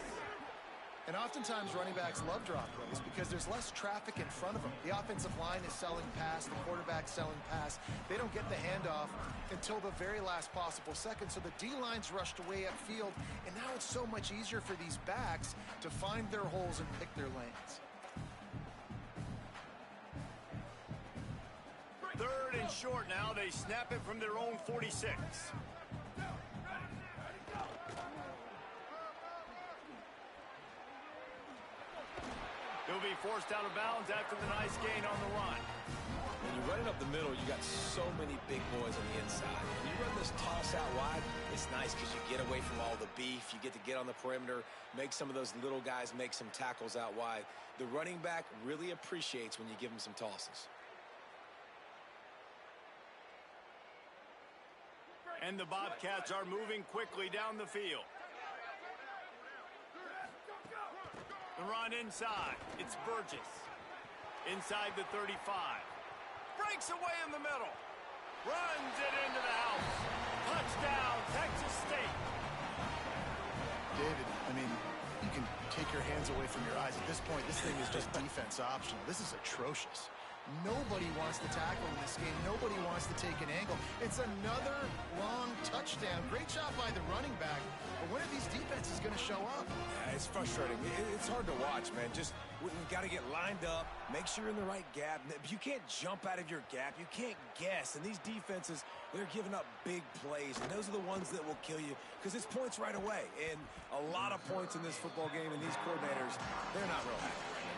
C: And oftentimes running backs love drop plays because there's less traffic in front of them. The offensive line is selling pass, the quarterback's selling pass. They don't get the handoff until the very last possible second, so the D-line's rushed away upfield, and now it's so much easier for these backs to find their holes and pick their lanes.
A: Third and short now. They snap it from their own 46. He'll be forced out of bounds after the nice gain on the run.
E: When you run it up the middle, you got so many big boys on the inside. When you run this toss out wide, it's nice because you get away from all the beef. You get to get on the perimeter, make some of those little guys make some tackles out wide. The running back really appreciates when you give him some tosses.
A: And the Bobcats are moving quickly down the field. The run inside. It's Burgess. Inside the 35. Breaks away in the middle. Runs it into the house. Touchdown, Texas State.
C: David, I mean, you can take your hands away from your eyes. At this point, this thing is just defense optional. This is atrocious. Nobody wants to tackle in this game. Nobody wants to take an angle. It's another long touchdown. Great job by the running back. But when are these defenses going to show up?
E: Yeah, it's frustrating. It's hard to watch, man. Just we've got to get lined up, make sure you're in the right gap. You can't jump out of your gap. You can't guess. And these defenses, they're giving up big plays. And those are the ones that will kill you because it's points right away. And a lot of points in this football game. And these coordinators, they're not real happy right now.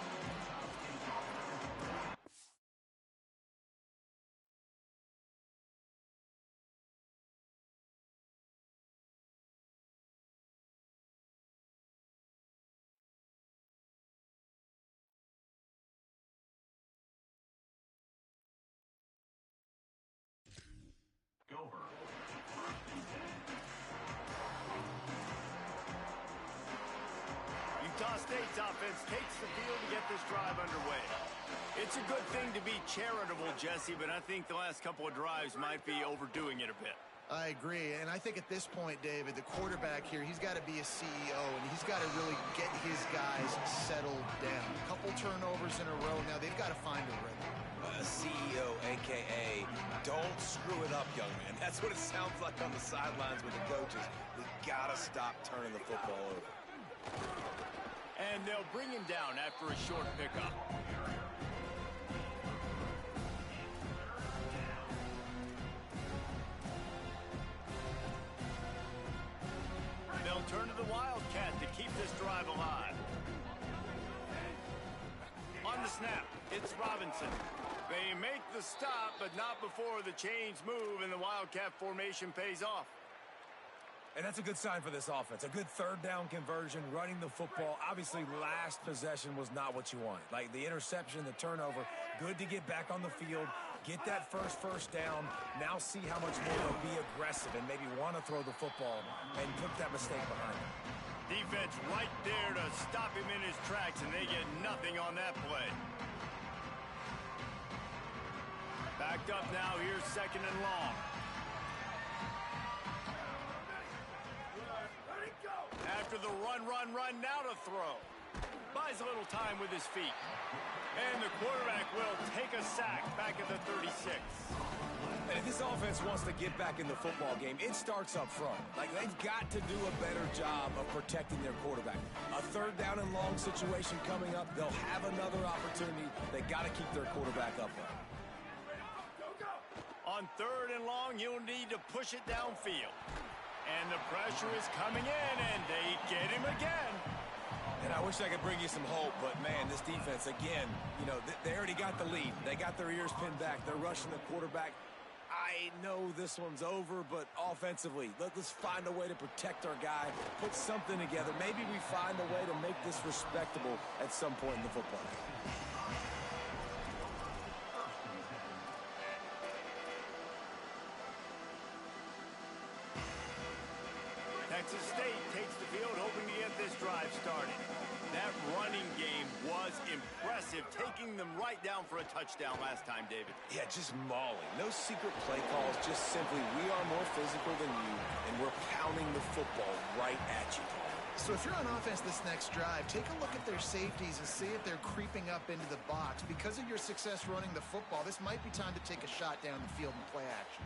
A: Utah State's offense takes the field to get this drive underway. It's a good thing to be charitable, Jesse, but I think the last couple of drives might be overdoing it a bit.
C: I agree, and I think at this point, David, the quarterback here, he's got to be a CEO, and he's got to really get his guys settled down. A couple turnovers in a row. Now they've got to find a rhythm.
E: CEO, a.k.a. don't screw it up, young man. That's what it sounds like on the sidelines with the coaches. We got to stop turning the football over.
A: And they'll bring him down after a short pickup. They'll turn to the Wildcat to keep this drive alive. On the snap, it's Robinson. They make the stop, but not before the chains move and the Wildcat formation pays off.
D: And that's a good sign for this offense. A good third down conversion, running the football. Obviously, last possession was not what you wanted. Like the interception, the turnover, good to get back on the field, get that first down. Now see how much more they'll be aggressive and maybe want to throw the football and put that mistake behind them.
A: Defense right there to stop him in his tracks, and they get nothing on that play. Backed up now, here's 2nd and long. After the run, now to throw. Buys a little time with his feet. And the quarterback will take a sack back at the 36.
D: And if this offense wants to get back in the football game, it starts up front. Like, they've got to do a better job of protecting their quarterback. A 3rd down and long situation coming up. They'll have another opportunity. They got to keep their quarterback upright.
A: On 3rd and long, you'll need to push it downfield. And the pressure is coming in, and they get him again.
D: And I wish I could bring you some hope, but, man, this defense, again, you know, they already got the lead. They got their ears pinned back. They're rushing the quarterback. I know this one's over, but offensively, let's find a way to protect our guy, put something together. Maybe we find a way to make this respectable at some point in the football game.
A: Texas State takes the field, hoping to get this drive started. That running game was impressive, taking them right down for a touchdown last time, David.
D: Yeah, just mauling. No secret play calls, just simply we are more physical than you, and we're pounding the football right at you.
C: So if you're on offense this next drive, take a look at their safeties and see if they're creeping up into the box. Because of your success running the football, this might be time to take a shot down the field and play action.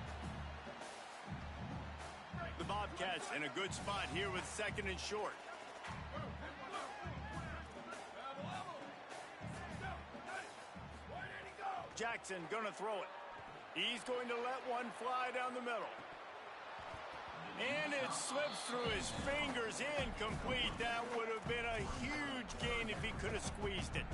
A: The Bobcats in a good spot here with 2nd and short. Jackson gonna throw it. He's going to let one fly down the middle. And it slips through his fingers, incomplete. That would have been a huge gain if he could have squeezed it.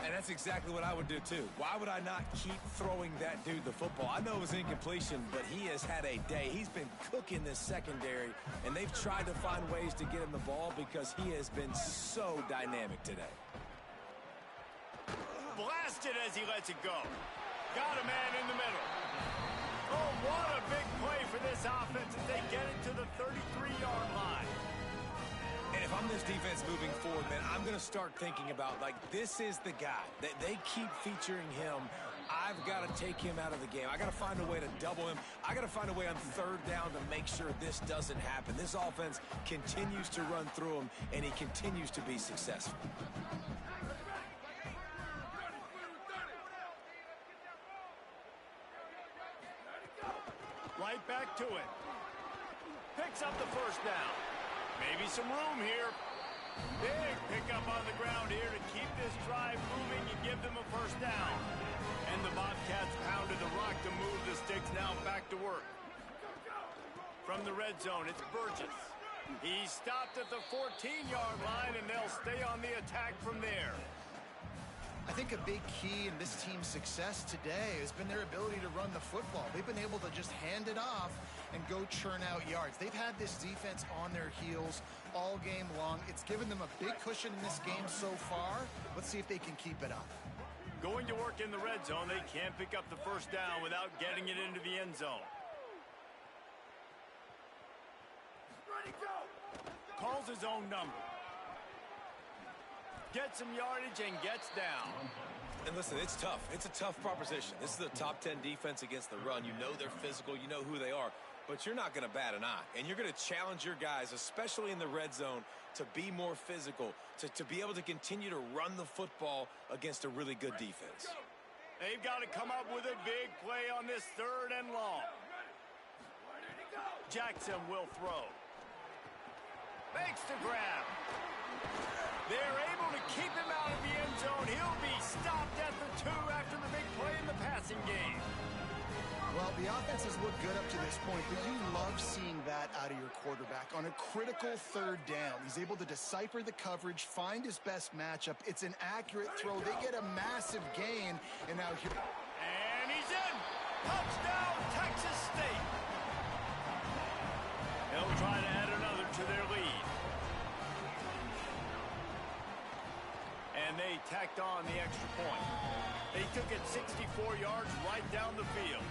D: And that's exactly what I would do, too. Why would I not keep throwing that dude the football? I know it was incompletion, but he has had a day. He's been cooking this secondary, and they've tried to find ways to get him the ball because he has been so dynamic today.
A: Blasted as he lets it go. Got a man in the middle. Oh, what a big play for this offense as they get it to the 33-yard line.
D: And if I'm this defense moving forward, man, I'm going to start thinking about, like, this is the guy. They keep featuring him. I've got to take him out of the game. I got to find a way to double him. I got to find a way on 3rd down to make sure this doesn't happen. This offense continues to run through him, and he continues to be successful.
A: Right back to it. Picks up the 1st down. Maybe some room here. Big pickup on the ground here to keep this drive moving and give them a 1st down. And the Bobcats pounded the rock to move the sticks now back to work. From the red zone, it's Burgess. He stopped at the 14-yard line, and they'll stay on the attack from there.
C: I think a big key in this team's success today has been their ability to run the football. They've been able to just hand it off and go churn out yards. They've had this defense on their heels all game long. It's given them a big cushion in this game so far. Let's see if they can keep it up.
A: Going to work in the red zone, they can't pick up the 1st down without getting it into the end zone.
F: Ready, go!
A: Calls his own number. Gets some yardage and gets down.
D: And listen, it's tough. It's a tough proposition. This is the top 10 defense against the run. You know they're physical. You know who they are. But you're not going to bat an eye. And you're going to challenge your guys, especially in the red zone, to be more physical, to be able to continue to run the football against a really good defense.
A: They've got to come up with a big play on this 3rd and long. Jackson will throw. Makes the grab. They're able to keep him out of the end zone. He'll be stopped at the 2 after the big play in the passing game.
C: Well, the offense has looked good up to this point, but you love seeing that out of your quarterback. On a critical third down, he's able to decipher the coverage, find his best matchup. It's an accurate throw. They get a massive gain, and now here...
A: And he's in! Touchdown, Texas State! They'll try to add another to their lead. And they tacked on the extra point. They took it 64 yards right down the field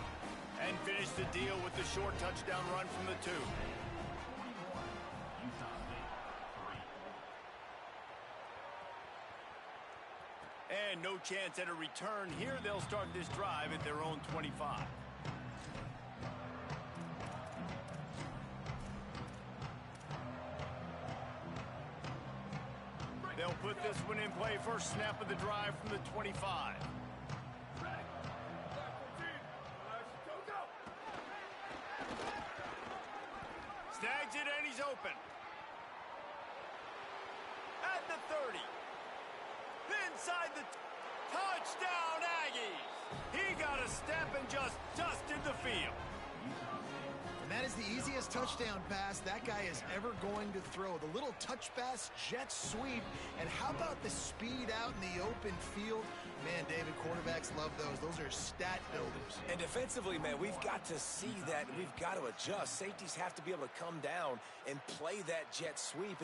A: and finished the deal with the short touchdown run from the 2. And no chance at a return here. They'll start this drive at their own 25. They'll put this one in play. First snap of the drive from the 25. Snags it, and he's open. At the 30. Inside the touchdown, Aggies. He got a step and just dusted the field.
C: And that is the easiest touchdown pass that guy is ever going to throw. The little touch pass, jet sweep. And how about the speed out in the open field? Man, David, quarterbacks love those. Those are stat builders.
E: And defensively, man, we've got to see that, and we've got to adjust. Safeties have to be able to come down and play that jet sweep.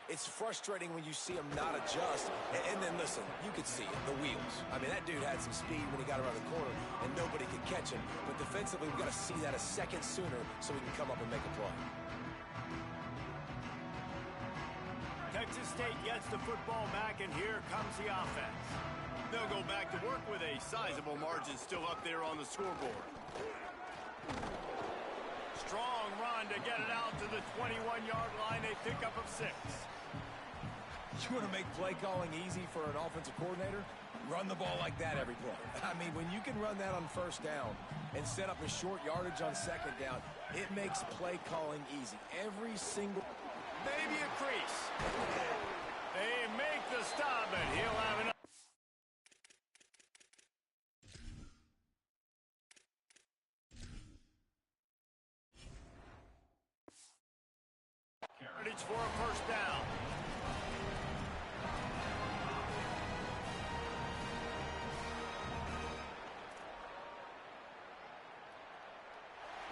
E: It's frustrating when you see him not adjust. And then, listen, you could see it, the wheels. I mean, that dude had some speed when he got around the corner, and nobody could catch him. But defensively, we've got to see that a second sooner so we can come up and make a play.
A: Texas State gets the football back, and here comes the offense. They'll go back to work with a sizable margin still up there on the scoreboard. Strong run to get it out to the 21-yard line. They pick up of 6.
E: You want to make play calling easy for an offensive coordinator? Run the ball like that every play. I mean, when you can run that on first down and set up a short yardage on second down, it makes play calling easy. Every single...
A: Maybe a crease. They make the stop, and he'll have enough. It's for a first down.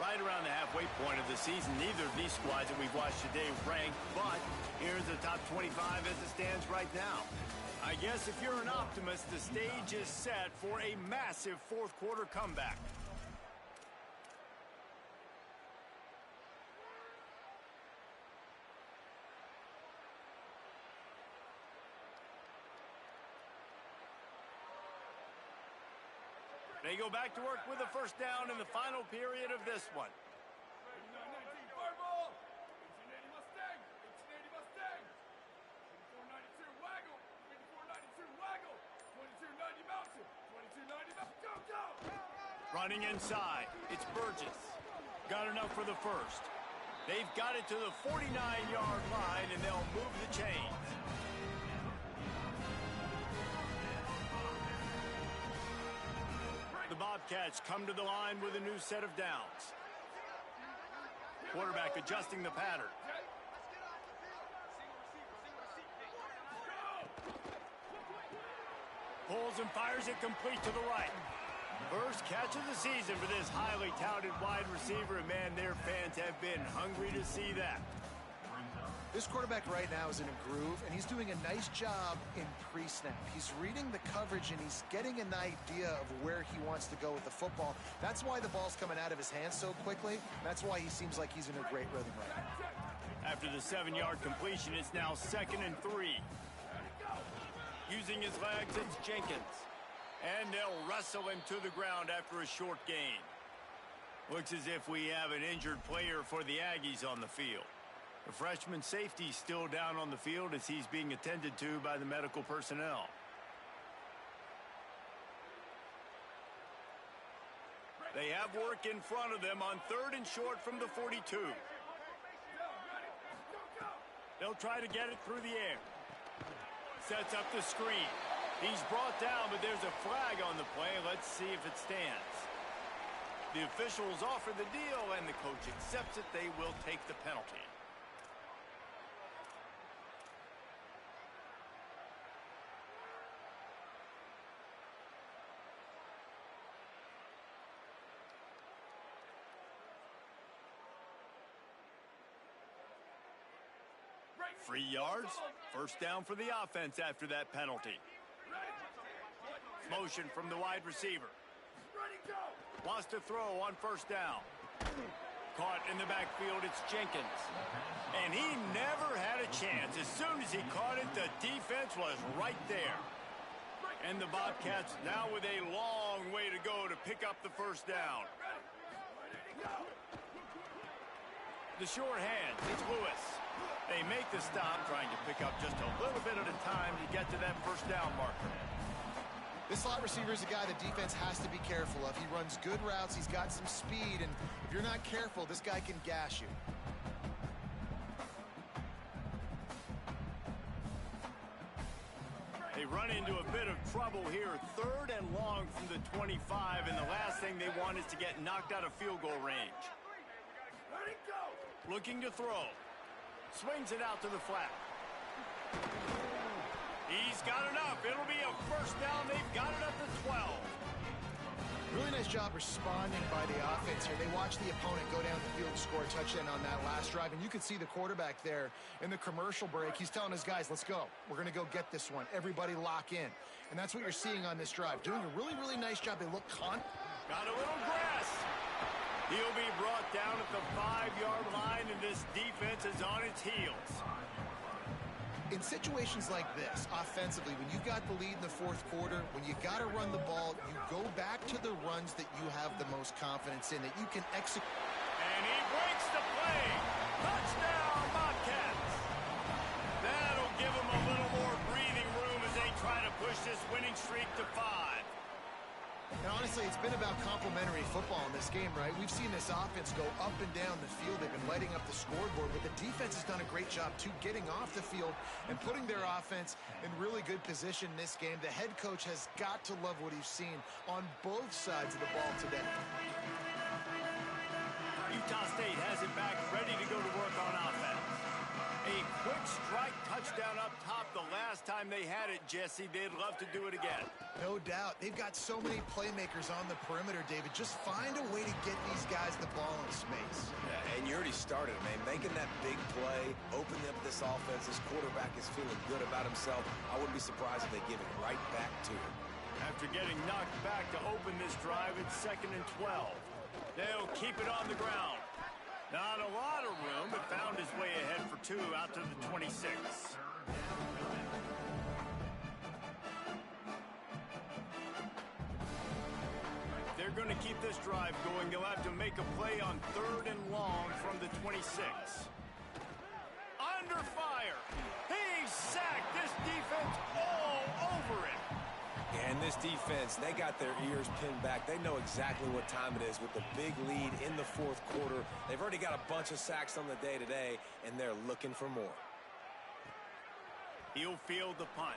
A: Right around the halfway point of the season, neither of these squads that we've watched today ranked, but here's the top 25 as it stands right now. I guess if you're an optimist, the stage is set for a massive fourth quarter comeback. They go back to work with a first down in the final period of this one. Running inside, it's Burgess. Got enough for the first. They've got it to the 49-yard line, and they'll move the chains. The Bobcats come to the line with a new set of downs. Quarterback adjusting the pattern. Pulls and fires it complete to the right. First catch of the season for this highly touted wide receiver, and man, their fans have been hungry to see that.
C: This quarterback right now is in a groove, and he's doing a nice job in pre-snap. He's reading the coverage, and he's getting an idea of where he wants to go with the football. That's why the ball's coming out of his hands so quickly. That's why he seems like he's in a great rhythm right now.
A: After the 7-yard completion, it's now 2nd and 3. Using his legs, it's Jenkins. And they'll wrestle him to the ground after a short gain. Looks as if we have an injured player for the Aggies on the field. The freshman safety still down on the field as he's being attended to by the medical personnel. They have work in front of them on 3rd and short from the 42. They'll try to get it through the air. Sets up the screen. He's brought down, but there's a flag on the play. Let's see if it stands. The officials offer the deal, and the coach accepts it. They will take the penalty. Free yards, first down for the offense after that penalty. Motion from the wide receiver. Wants to throw on first down. Caught in the backfield, it's Jenkins. And he never had a chance. As soon as he caught it, the defense was right there. And the Bobcats now with a long way to go to pick up the first down. The short hand, it's Lewis. They make the stop, trying to pick up just a little bit at a time to get to that first down marker.
C: This slot receiver is a guy the defense has to be careful of. He runs good routes, he's got some speed, and if you're not careful, this guy can gash you.
A: They run into a bit of trouble here, 3rd and long from the 25, and the last thing they want is to get knocked out of field goal range. Looking to throw. Swings it out to the flat. He's got enough. It'll be a first down. They've got it up to 12.
C: Really nice job responding by the offense here. They watched the opponent go down the field and score a touchdown on that last drive, and you can see the quarterback there in the commercial break. He's telling his guys, let's go. We're going to go get this one. Everybody lock in. And that's what you're seeing on this drive. Doing a really, really nice job. They look
A: Got a little grass. He'll be brought down at the 5-yard line, and this defense is on its heels.
C: In situations like this, offensively, when you've got the lead in the 4th quarter, when you got to run the ball, you go back to the runs that you have the most confidence in, that you can execute.
A: And he breaks the play. Touchdown, Bobcats. That'll give them a little more breathing room as they try to push this winning streak to 5.
C: And honestly, it's been about complementary football in this game, right? We've seen this offense go up and down the field. They've been lighting up the scoreboard, but the defense has done a great job, too, getting off the field and putting their offense in really good position in this game. The head coach has got to love what he's seen on both sides of the ball today.
A: Utah State has it back, ready to go to work on offense. A quick strike touchdown up top the last time they had it, Jesse. They'd love to do it again.
C: No doubt. They've got so many playmakers on the perimeter, David. Just find a way to get these guys the ball in space.
E: Yeah, and you already started, man. Making that big play, opening up this offense. This quarterback is feeling good about himself. I wouldn't be surprised if they give it right back to him.
A: After getting knocked back to open this drive, it's 2nd and 12. They'll keep it on the ground. Not a lot of room, but found his way ahead for 2 out to the 26. They're going to keep this drive going. They'll have to make a play on 3rd and long from the 26. Under fire. He's sacked. This defense all over it.
E: And this defense, they got their ears pinned back. They know exactly what time it is with the big lead in the 4th quarter. They've already got a bunch of sacks on the day today, and they're looking for more.
A: He'll field the punt.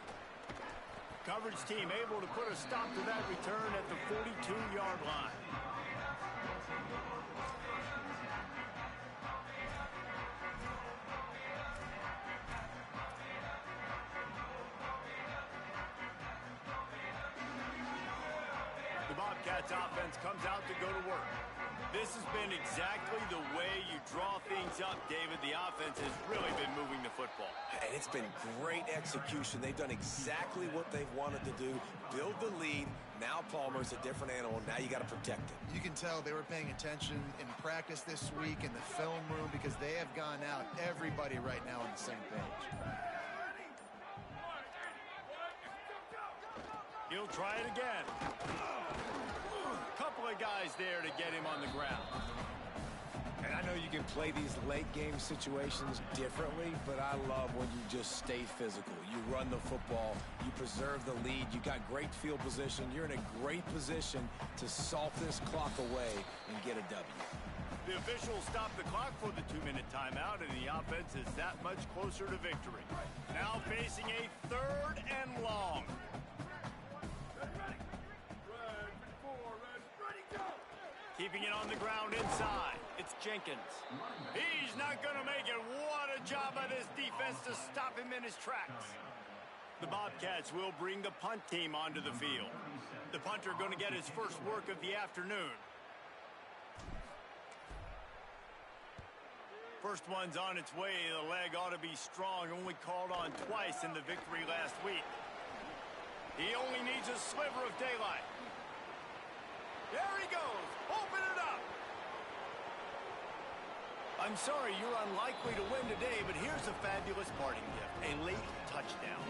A: Coverage team able to put a stop to that return at the 42-yard line. The Bobcats offense comes out to go to work. This has been exactly the way you draw things up, David. The offense has really been moving the football.
E: And it's been great execution. They've done exactly what they've wanted to do. Build the lead. Now Palmer's a different animal. Now you got to protect it.
C: You can tell they were paying attention in practice this week in the film room because they have gone out, everybody right now on the same page.
A: He'll try it again. Couple of guys there to get him on the ground.
E: And I know you can play these late game situations differently, but I love when you just stay physical. You run the football, you preserve the lead, you got great field position, you're in a great position to salt this clock away and get a W.
A: The officials stop the clock for the 2-minute timeout, and the offense is that much closer to victory. Now facing a 3rd and long. Keeping it on the ground inside. It's Jenkins. He's not going to make it. What a job by this defense to stop him in his tracks. The Bobcats will bring the punt team onto the field. The punter going to get his first work of the afternoon. First one's on its way. The leg ought to be strong. Only called on twice in the victory last week. He only needs a sliver of daylight. There he goes. Open it up. I'm sorry you're unlikely to win today, but here's a fabulous parting gift. A late touchdown.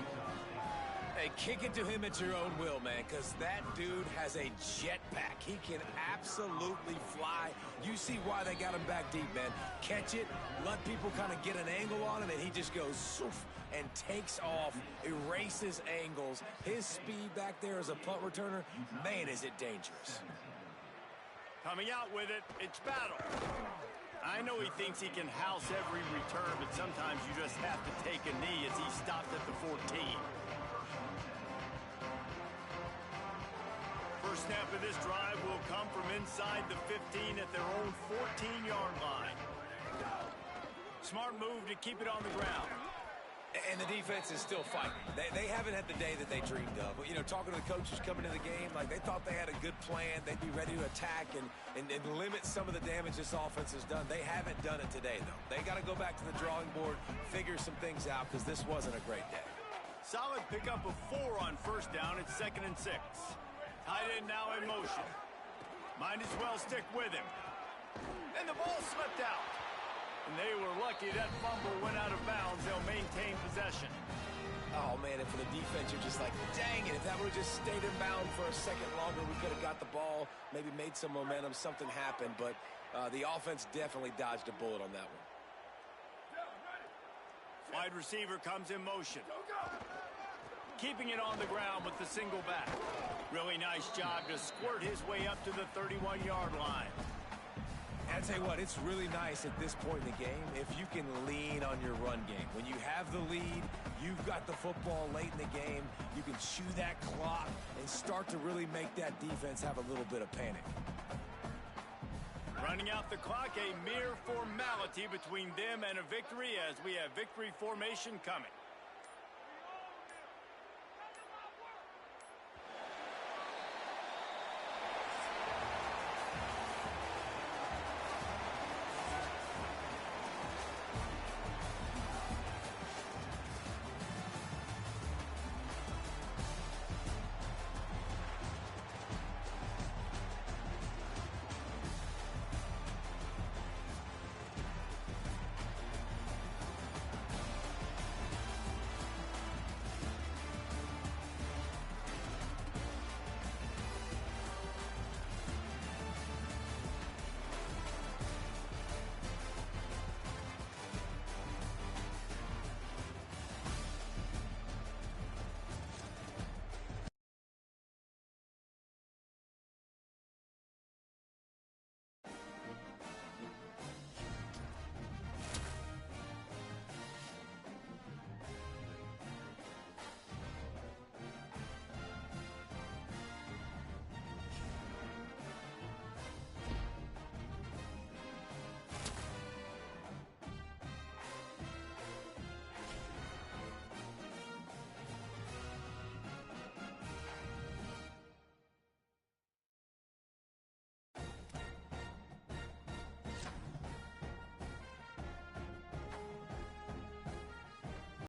E: Hey, kick it to him at your own will, man, because that dude has a jetpack. He can absolutely fly. You see why they got him back deep, man. Catch it, let people kind of get an angle on him, and he just goes soof and takes off, erases angles. His speed back there as a punt returner, man, is it dangerous.
A: Coming out with it, it's Battle. I know he thinks he can house every return, but sometimes you just have to take a knee as he stopped at the 14. First snap of this drive will come from inside the 15 at their own 14-yard line. Smart move to keep it on the ground.
E: And the defense is still fighting. They haven't had the day that they dreamed of. You know, talking to the coaches coming into the game, like they thought they had a good plan. They'd be ready to attack and limit some of the damage this offense has done. They haven't done it today, though. They got to go back to the drawing board, figure some things out, because this wasn't a great day.
A: Solid pickup of 4 on first down. It's 2nd and 6. Tight end now in motion. Might as well stick with him. And the ball slipped out. And they were lucky that fumble went out of bounds. They'll maintain possession.
E: Oh, man, and for the defense, you're just like, dang it, if that would have just stayed in bound for a second longer, we could have got the ball, maybe made some momentum, something happened, but the offense definitely dodged a bullet on that one.
A: Wide receiver comes in motion. Keeping it on the ground with the single back. Really nice job to squirt his way up to the 31-yard line.
E: And I tell you what, it's really nice at this point in the game if you can lean on your run game. When you have the lead, you've got the football late in the game, you can chew that clock and start to really make that defense have a little bit of panic.
A: Running out the clock, a mere formality between them and a victory as we have victory formation coming.